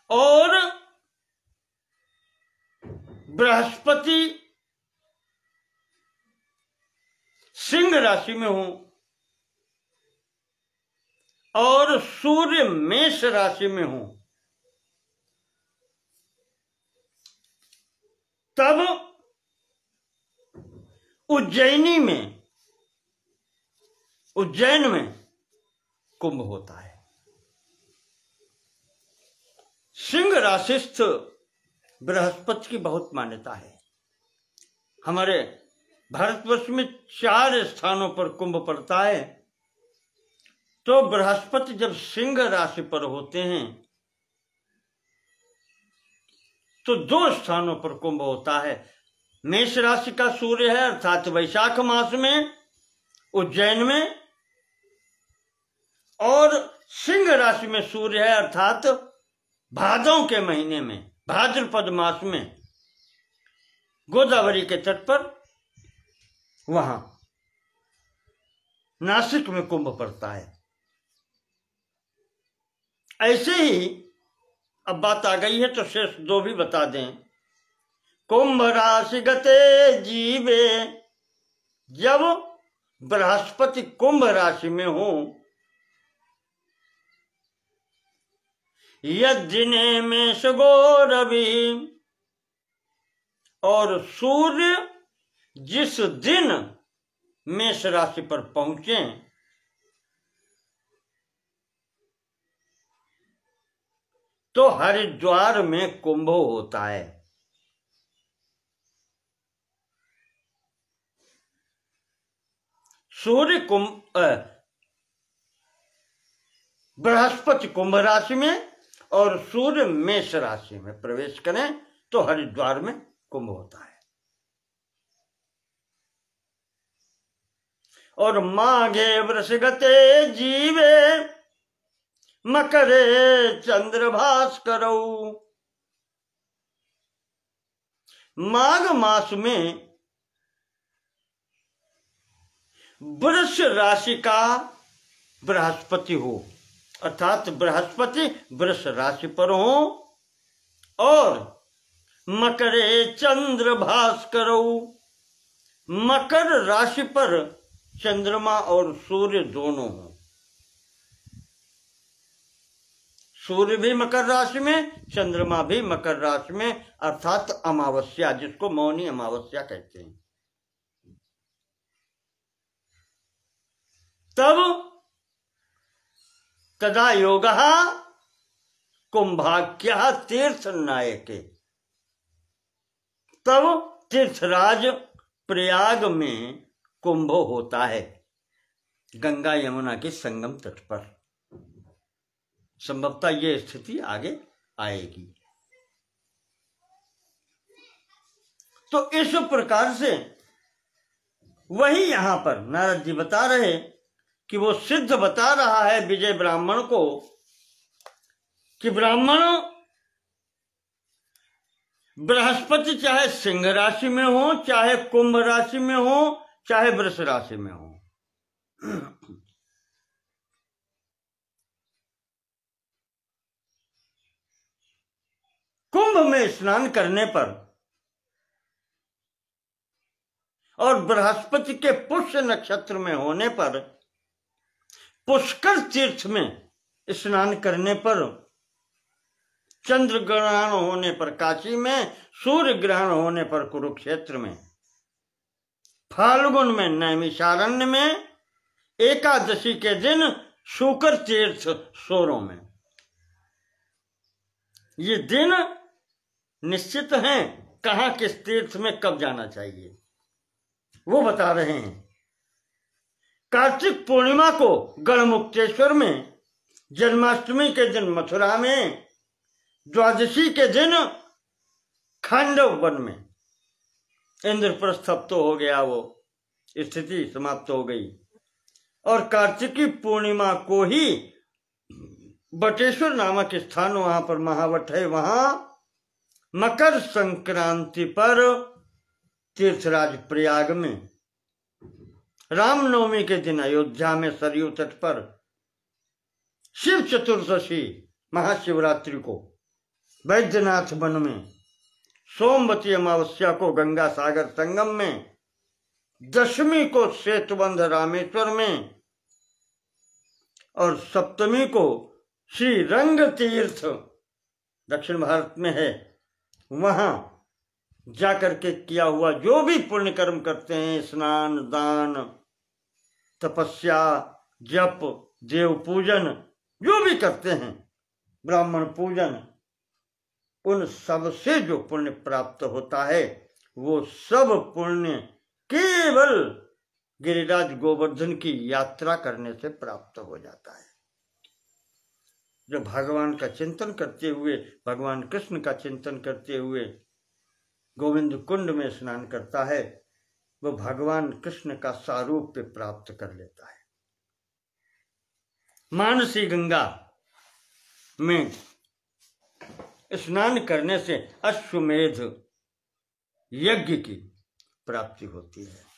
और बृहस्पति सिंह राशि में हो और सूर्य मेष राशि में हो, तब उज्जैन में कुंभ होता है। सिंह राशिस्थ बृहस्पति की बहुत मान्यता है। हमारे भारतवर्ष में 4 स्थानों पर कुंभ पड़ता है। तो बृहस्पति जब सिंह राशि पर होते हैं तो 2 स्थानों पर कुंभ होता है। मेष राशि का सूर्य है अर्थात वैशाख मास में उज्जैन में, और सिंह राशि में सूर्य है अर्थात भादों के महीने में, भाद्रपद मास में गोदावरी के तट पर, वहां नासिक में कुंभ पड़ता है। ऐसे ही अब बात आ गई है तो शेष 2 भी बता दें। कुंभ राशि गते जीवे, जब बृहस्पति कुंभ राशि में हो, यदिने में सगो रवि, और सूर्य जिस दिन मेष राशि पर पहुंचे तो हरिद्वार में कुंभ होता है। सूर्य बृहस्पति कुंभ राशि में और सूर्य मेष राशि में प्रवेश करें तो हरिद्वार में कुंभ होता है। और माघे वृषगते जीवे, मकरे चंद्र भास्करौ, माघ मास में वृष राशि का बृहस्पति हो, अर्थात बृहस्पति वृष राशि पर हो और मकरे चंद्र भास्करौ, मकर राशि पर चंद्रमा और सूर्य दोनों हो, सूर्य भी मकर राशि में, चंद्रमा भी मकर राशि में, अर्थात अमावस्या, जिसको मौनी अमावस्या कहते हैं। तब तदा योगः कुंभाख्यः तीर्थ नायके, तब तीर्थराज प्रयाग में कुंभ होता है, गंगा यमुना के संगम तट पर। संभवतः ये स्थिति आगे आएगी। तो इस प्रकार से वही यहां पर नारद जी बता रहे कि वो सिद्ध बता रहा है विजय ब्राह्मण को कि ब्राह्मण बृहस्पति चाहे सिंह राशि में हो, चाहे कुंभ राशि में हो, चाहे वृष राशि में हो, कुंभ में स्नान करने पर और बृहस्पति के पुष्य नक्षत्र में होने पर, पुष्कर तीर्थ में स्नान करने पर, चंद्र ग्रहण होने पर काशी में, सूर्य ग्रहण होने पर कुरुक्षेत्र में, फाल्गुन में नैमिषारण्य में, एकादशी के दिन शुकर तीर्थ सोरों में। ये दिन निश्चित हैं, कहां किस तीर्थ में कब जाना चाहिए वो बता रहे हैं। कार्तिक पूर्णिमा को गढ़मुक्तेश्वर में, जन्माष्टमी के दिन मथुरा में, द्वादशी के दिन खांडव वन में। इंद्रप्रस्थ तो हो गया, वो स्थिति समाप्त हो गई। और कार्तिकी पूर्णिमा को ही बटेश्वर नामक स्थान, वहां पर महावट है, वहां मकर संक्रांति पर तीर्थराज प्रयाग में, रामनवमी के दिन अयोध्या में सरयू तट पर, शिव चतुर्दशी महाशिवरात्रि को वैद्यनाथ वन में, सोमवती अमावस्या को गंगा सागर संगम में, दशमी को सेतुबंध रामेश्वर में, और सप्तमी को श्री रंग तीर्थ दक्षिण भारत में है, वहां जाकर के किया हुआ जो भी पुण्य कर्म करते हैं, स्नान, दान, तपस्या, जप, देव पूजन, जो भी करते हैं, ब्राह्मण पूजन, उन सब से जो पुण्य प्राप्त होता है, वो सब पुण्य केवल गिरिराज गोवर्धन की यात्रा करने से प्राप्त हो जाता है। जो भगवान का चिंतन करते हुए, भगवान कृष्ण का चिंतन करते हुए गोविंद कुंड में स्नान करता है, वो भगवान कृष्ण का सारूप्य प्राप्त कर लेता है। मानसी गंगा में स्नान करने से अश्वमेध यज्ञ की प्राप्ति होती है।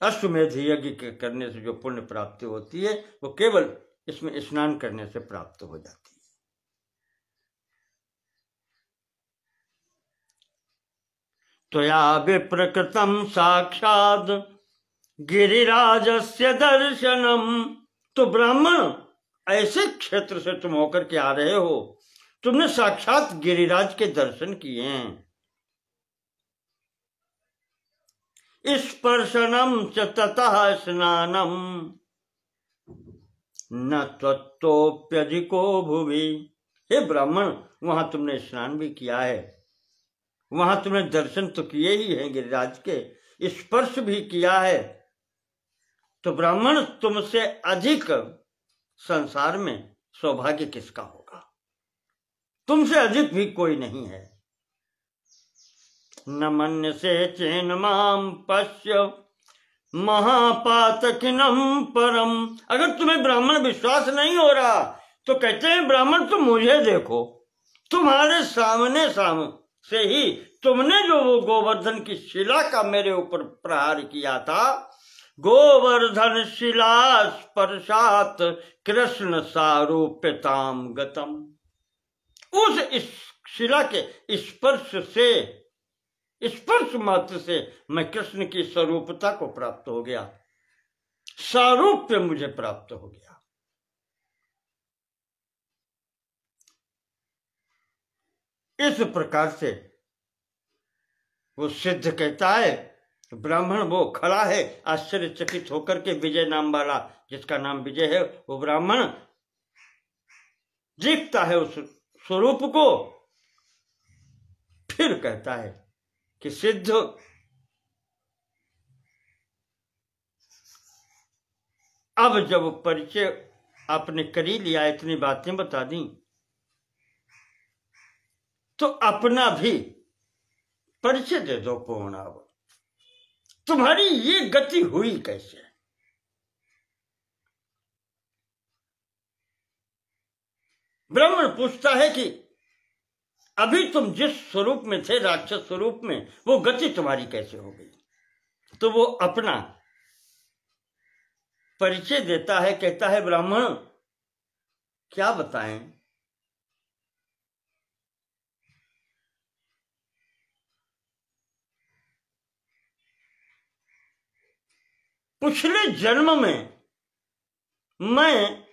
अश्वमेध यज्ञ के करने से जो पुण्य प्राप्ति होती है, वो केवल इसमें स्नान करने से प्राप्त हो जाती है। त्वया विप्रकृतं साक्षात् गिरिराजस्य दर्शनम। तो ब्राह्मण, ऐसे क्षेत्र से तुम होकर के आ रहे हो, तुमने साक्षात गिरिराज के दर्शन किए हैं। स्पर्शनम च ततः स्नानम न त्वत्तोप्यधिको भुवि। हे ब्राह्मण, वहां तुमने स्नान भी किया है, वहां तुमने दर्शन तो किए ही हैं गिरिराज के, स्पर्श भी किया है। तो ब्राह्मण, तुमसे अधिक संसार में सौभाग्य किसका होगा? तुमसे अधिक भी कोई नहीं है। न मन्यसे चेन माम पश्य महापातकिनम परम। अगर तुम्हें ब्राह्मण विश्वास नहीं हो रहा तो कहते हैं ब्राह्मण तुम मुझे देखो, तुम्हारे सामने से ही तुमने जो वो गोवर्धन की शिला का मेरे ऊपर प्रहार किया था, गोवर्धन शिला स्पर्शात कृष्ण सारूप्यताम गतम। उस इस शिला के स्पर्श मात्र से मैं कृष्ण की स्वरूपता को प्राप्त हो गया, सारूप्य मुझे प्राप्त हो गया। इस प्रकार से वो सिद्ध कहता है, ब्राह्मण वो खड़ा है आश्चर्यचकित होकर के, विजय नाम वाला, जिसका नाम विजय है, वो ब्राह्मण देखता है उस स्वरूप को, फिर कहता है कि सिद्ध, अब जब परिचय आपने करी लिया, इतनी बातें बता दी, तो अपना भी परिचय दे दो पूर्ण। अब तुम्हारी ये गति हुई कैसे? ब्राह्मण पूछता है कि अभी तुम जिस स्वरूप में थे, राक्षस स्वरूप में, वो गति तुम्हारी कैसे हो गई? तो वो अपना परिचय देता है, कहता है, ब्राह्मण क्या बताएं, पिछले जन्म में मैं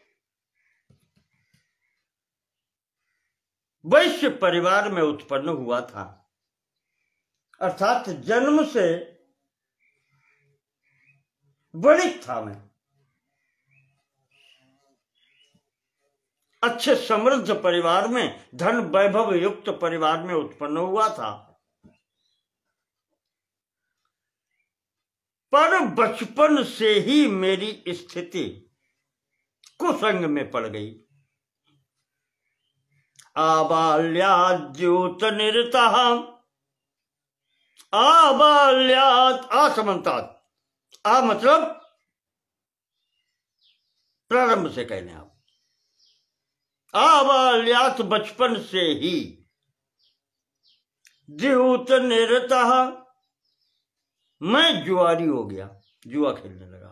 वैश्य परिवार में उत्पन्न हुआ था, अर्थात जन्म से वणिक था मैं, अच्छे समृद्ध परिवार में, धन वैभव युक्त परिवार में उत्पन्न हुआ था, पर बचपन से ही मेरी स्थिति कुसंग में पड़ गई। आबाल्याद्यूत निरतः, आबाल्यात, आसमंतात, आ मतलब प्रारंभ से कहने आप, आबाल्यात बचपन से ही, द्यूत निरतः मैं जुआरी हो गया, जुआ खेलने लगा।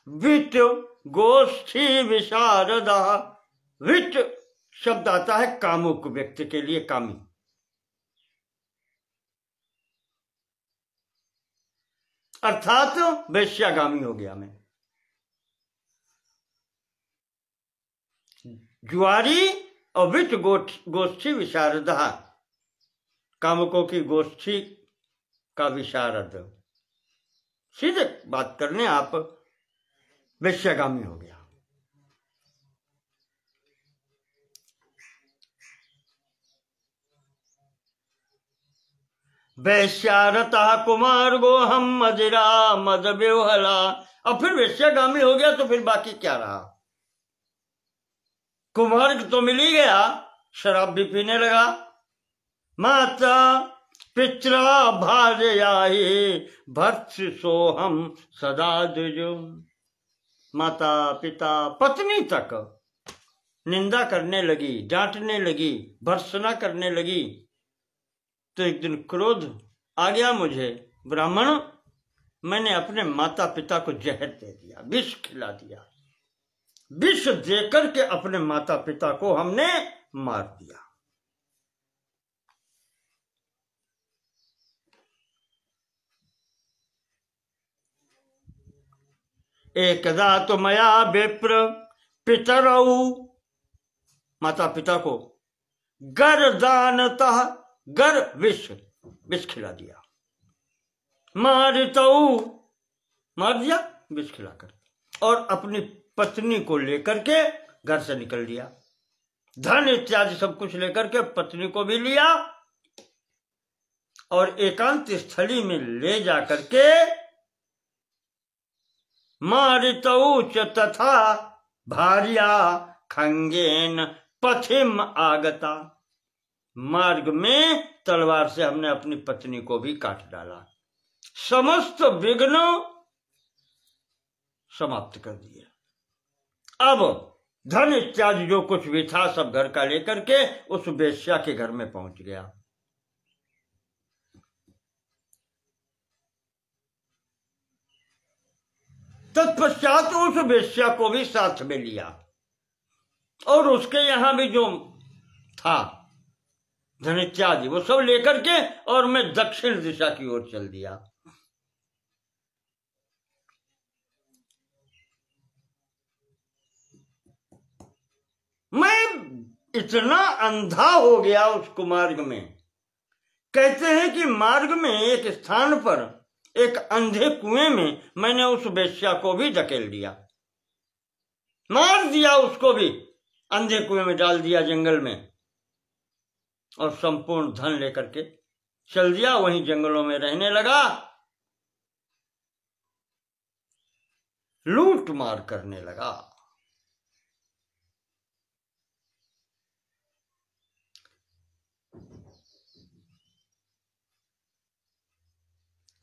वित्त गोष्ठी विशारदा, वित्त शब्द आता है कामुक व्यक्ति के लिए, कामी, अर्थात वैश्यागामी हो गया मैं। जुआरी और वित्त गोष्ठी विशारदा, कामुकों की गोष्ठी का विशारद, सीधे बात करने आप वैश्यागामी हो गया। वैश्यारता कुमार गो हम मदिरा मद बेवहला, और फिर वैश्यागामी हो गया तो फिर बाकी क्या रहा? कुमार्ग तो मिल ही गया, शराब भी पीने लगा। माता पित्रा भार्याहि भर्तृ सोहम सदा द्विजो, माता पिता पत्नी तक निंदा करने लगी, डांटने लगी, भर्त्सना करने लगी। तो एक दिन क्रोध आ गया मुझे, ब्राह्मण, मैंने अपने माता पिता को जहर दे दिया, विष खिला दिया, विष देकर के अपने माता पिता को हमने मार दिया। एकदा तो मया विप्र पितरऊ, माता पिता को गर्दानतः, गर विष खिला दिया, मारितऊ मार दिया विष खिलाकर, और अपनी पत्नी को लेकर के घर से निकल दिया, धन इत्यादि सब कुछ लेकर के पत्नी को भी लिया, और एकांत स्थली में ले जाकर के मारितऊ च तथा भार्या खंगेन पथिम आगता, मार्ग में तलवार से हमने अपनी पत्नी को भी काट डाला, समस्त विघ्न समाप्त कर दिए। अब धन इत्यादि जो कुछ भी था सब घर का लेकर के उस वेश्या के घर में पहुंच गया। तत्पश्चात उस वेश्या को भी साथ में लिया, और उसके यहां भी जो था धन इत्यादि वो सब लेकर के, और मैं दक्षिण दिशा की ओर चल दिया। मैं इतना अंधा हो गया उस कुमार्ग में। कहते हैं कि मार्ग में एक स्थान पर एक अंधे कुएं में मैंने उस वेश्या को भी धकेल दिया, मार दिया, उसको भी अंधे कुएं में डाल दिया जंगल में, और संपूर्ण धन लेकर के चल दिया, वहीं जंगलों में रहने लगा, लूट मार करने लगा।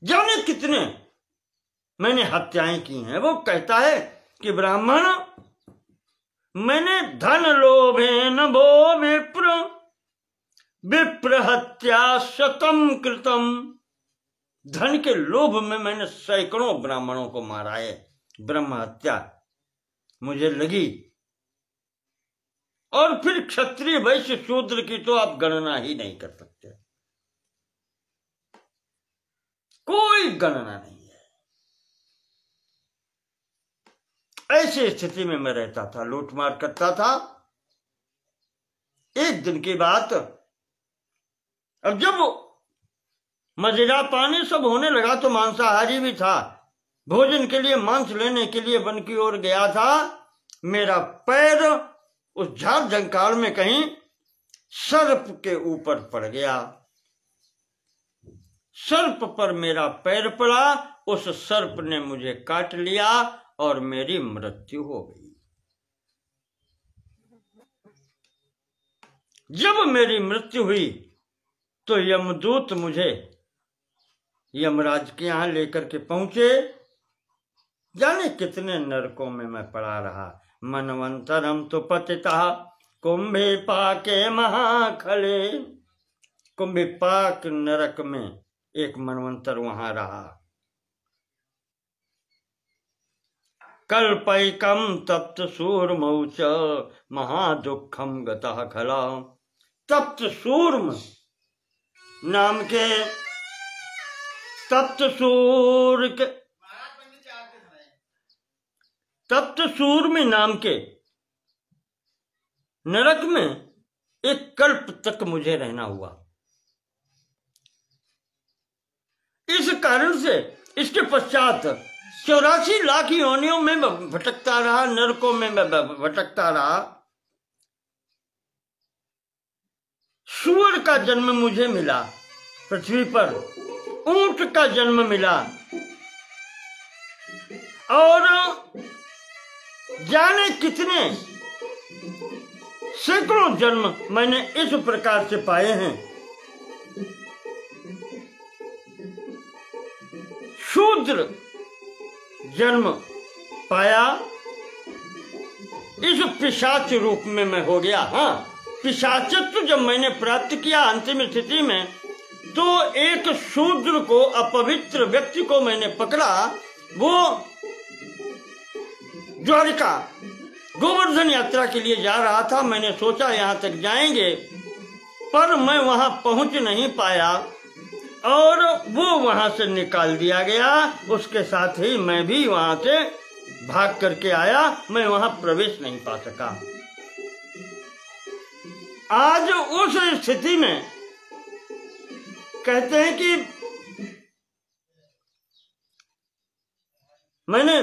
जाने कितने मैंने हत्याएं की हैं। वो कहता है कि ब्राह्मण, मैंने धन लोभे न भो विप्र, विप्र हत्या शतम कृतम। धन के लोभ में मैंने सैकड़ों ब्राह्मणों को मारा है, ब्रह्म हत्या मुझे लगी। और फिर क्षत्रिय वैश्य शूद्र की तो आप गणना ही नहीं कर सकते, कोई गणना नहीं है। ऐसी स्थिति में मैं रहता था, लूटमार करता था। एक दिन की बात, अब जब मदिरा पानी सब होने लगा तो मांसाहारी भी था, भोजन के लिए मांस लेने के लिए वन की ओर गया था। मेरा पैर उस झाड़ झंकार में कहीं सर्प के ऊपर पड़ गया, सर्प पर मेरा पैर पड़ा, उस सर्प ने मुझे काट लिया और मेरी मृत्यु हो गई। जब मेरी मृत्यु हुई तो यमदूत मुझे यमराज के यहां लेकर के पहुंचे। जाने कितने नरकों में मैं पड़ा रहा। मनवंतरम तो पतिता कुंभे पाके महाखले, कुंभे पाक नरक में एक मनवंतर वहां रहा। कल्पैकम तप्त सूर्मौ च महादुखम गतः खला। तप्त सूर्म नाम के, तप्त सूर्म नाम के नरक में एक कल्प तक मुझे रहना हुआ। इस कारण से इसके पश्चात 84 लाख योनियों में भटकता रहा, नरकों में भटकता रहा। सूअर का जन्म मुझे मिला पृथ्वी पर, ऊंट का जन्म मिला, और जाने कितने सैकड़ों जन्म मैंने इस प्रकार से पाए हैं। शूद्र जन्म पाया, इस पिशाच रूप में मैं हो गया। हाँ, पिशाचत्व जब मैंने प्राप्त किया अंतिम स्थिति में, तो एक शूद्र को, अपवित्र व्यक्ति को मैंने पकड़ा। वो द्वारिका गोवर्धन यात्रा के लिए जा रहा था। मैंने सोचा यहां तक जाएंगे, पर मैं वहां पहुंच नहीं पाया और वो वहां से निकाल दिया गया। उसके साथ ही मैं भी वहां से भाग करके आया, मैं वहां प्रवेश नहीं पा सका। आज उस स्थिति में कहते हैं कि मैंने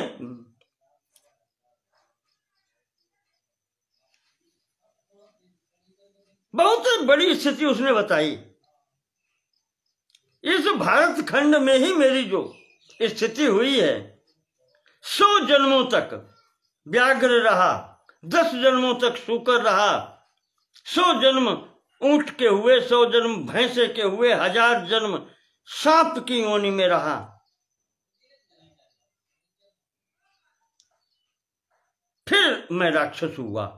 बहुत बड़ी स्थिति उसने बताई। इस भारत खंड में ही मेरी जो स्थिति हुई है, 100 जन्मों तक व्याघ्र रहा, 10 जन्मों तक सूकर रहा, 100 जन्म ऊंट के हुए, 100 जन्म भैंसे के हुए, 1000 जन्म सांप की योनि में रहा। फिर मैं राक्षस हुआ।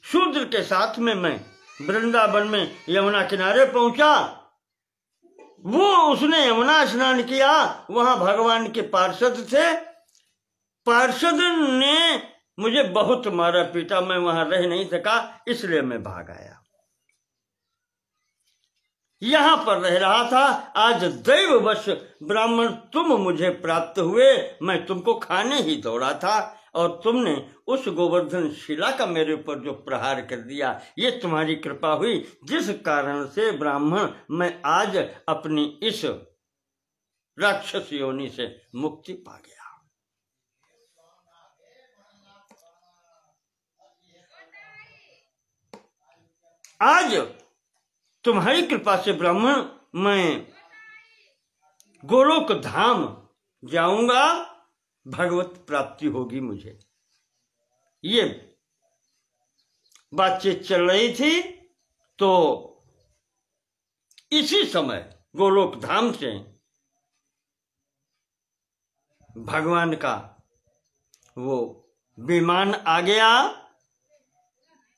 शूद्र के साथ में मैं वृंदावन में यमुना किनारे पहुंचा। वो उसने यमुना स्नान किया, वहां भगवान के पार्षद थे। पार्षद ने मुझे बहुत मारा पीटा, मैं वहां रह नहीं सका, इसलिए मैं भाग आया। यहां पर रह रहा था। आज दैववश ब्राह्मण तुम मुझे प्राप्त हुए, मैं तुमको खाने ही दौड़ा था। और तुमने उस गोवर्धन शिला का मेरे ऊपर जो प्रहार कर दिया, ये तुम्हारी कृपा हुई, जिस कारण से ब्राह्मण मैं आज अपनी इस राक्षस योनि से मुक्ति पा गया। आज तुम्हारी कृपा से ब्राह्मण मैं गोलोक धाम जाऊंगा, भगवत प्राप्ति होगी मुझे। ये बातचीत चल रही थी, तो इसी समय गोलोक धाम से भगवान का वो विमान आ गया,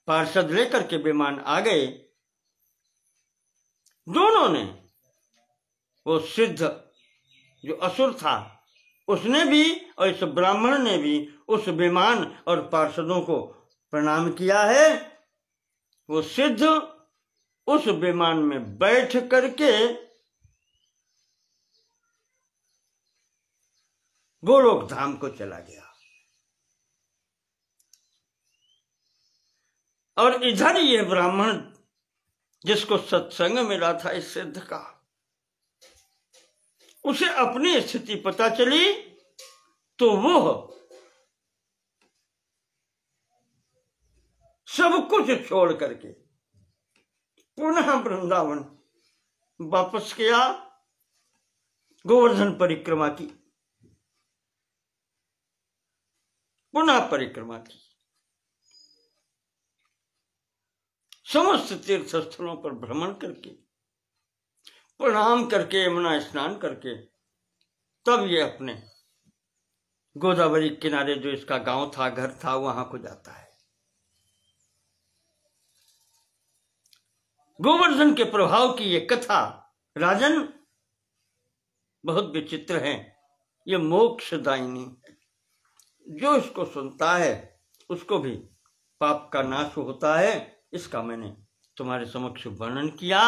पार्षद लेकर के विमान आ गए। दोनों ने, वो सिद्ध जो असुर था उसने भी और इस ब्राह्मण ने भी उस विमान और पार्षदों को प्रणाम किया है। वो सिद्ध उस विमान में बैठ करके गोलोक धाम को चला गया, और इधर ये ब्राह्मण जिसको सत्संग मिला था इस सिद्ध का, उसे अपनी स्थिति पता चली, तो वो सब कुछ छोड़ करके पुनः वृंदावन वापस किया, गोवर्धन परिक्रमा की, पुनः परिक्रमा की, समस्त तीर्थ स्थलों पर भ्रमण करके, प्रणाम करके, यमुना स्नान करके, तब ये अपने गोदावरी किनारे जो इसका गांव था, घर था, वहां को जाता है। गोवर्धन के प्रभाव की ये कथा राजन बहुत विचित्र है, ये मोक्षदायिनी है। जो इसको सुनता है उसको भी पाप का नाश होता है, इसका मैंने तुम्हारे समक्ष वर्णन किया।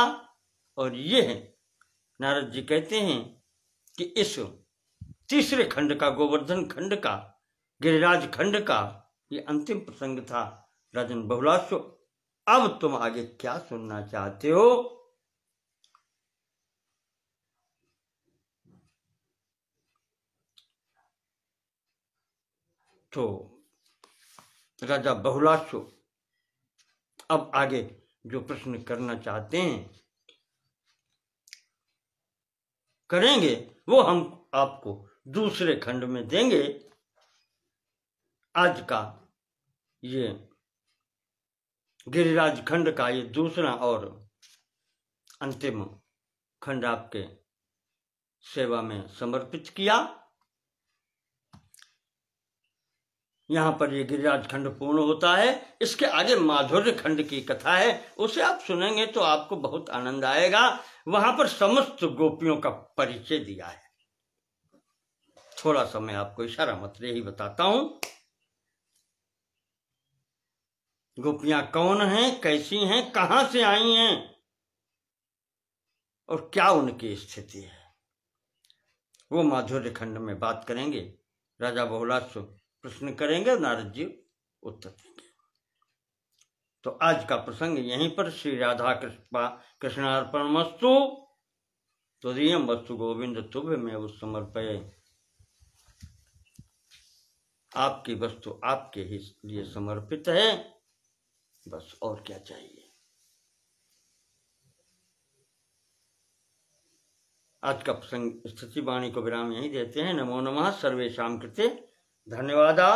और ये है, नारद जी कहते हैं कि इस तीसरे खंड का, गोवर्धन खंड का, गिरिराज खंड का ये अंतिम प्रसंग था। राजन बहुलास्व, अब तुम आगे क्या सुनना चाहते हो? तो राजा बहुलास्व अब आगे जो प्रश्न करना चाहते हैं करेंगे, वो हम आपको दूसरे खंड में देंगे। आज का ये गिरिराज खंड का ये दूसरा और अंतिम खंड आपके सेवा में समर्पित किया। यहां पर ये गिरिराज खंड पूर्ण होता है। इसके आगे माधुर्य खंड की कथा है, उसे आप सुनेंगे तो आपको बहुत आनंद आएगा। वहां पर समस्त गोपियों का परिचय दिया है। थोड़ा सा मैं आपको इशारा मत यही बताता हूं। गोपियां कौन हैं, कैसी हैं, कहां से आई हैं और क्या उनकी स्थिति है, वो माधुर्य खंड में बात करेंगे। राजा बहुलास्व प्रश्न करेंगे, नारद जी उत्तर देंगे। तो आज का प्रसंग यहीं पर श्री राधा कृष्णार्पणमस्तु। त्वदीयं वस्तु गोविंद तुभ्यमेव समर्पये। आपकी वस्तु आपके ही लिए समर्पित है, बस और क्या चाहिए। आज का प्रसंग स्थिति वाणी को विराम यहीं देते हैं। नमो नमः सर्वेषां कृते धन्यवादा।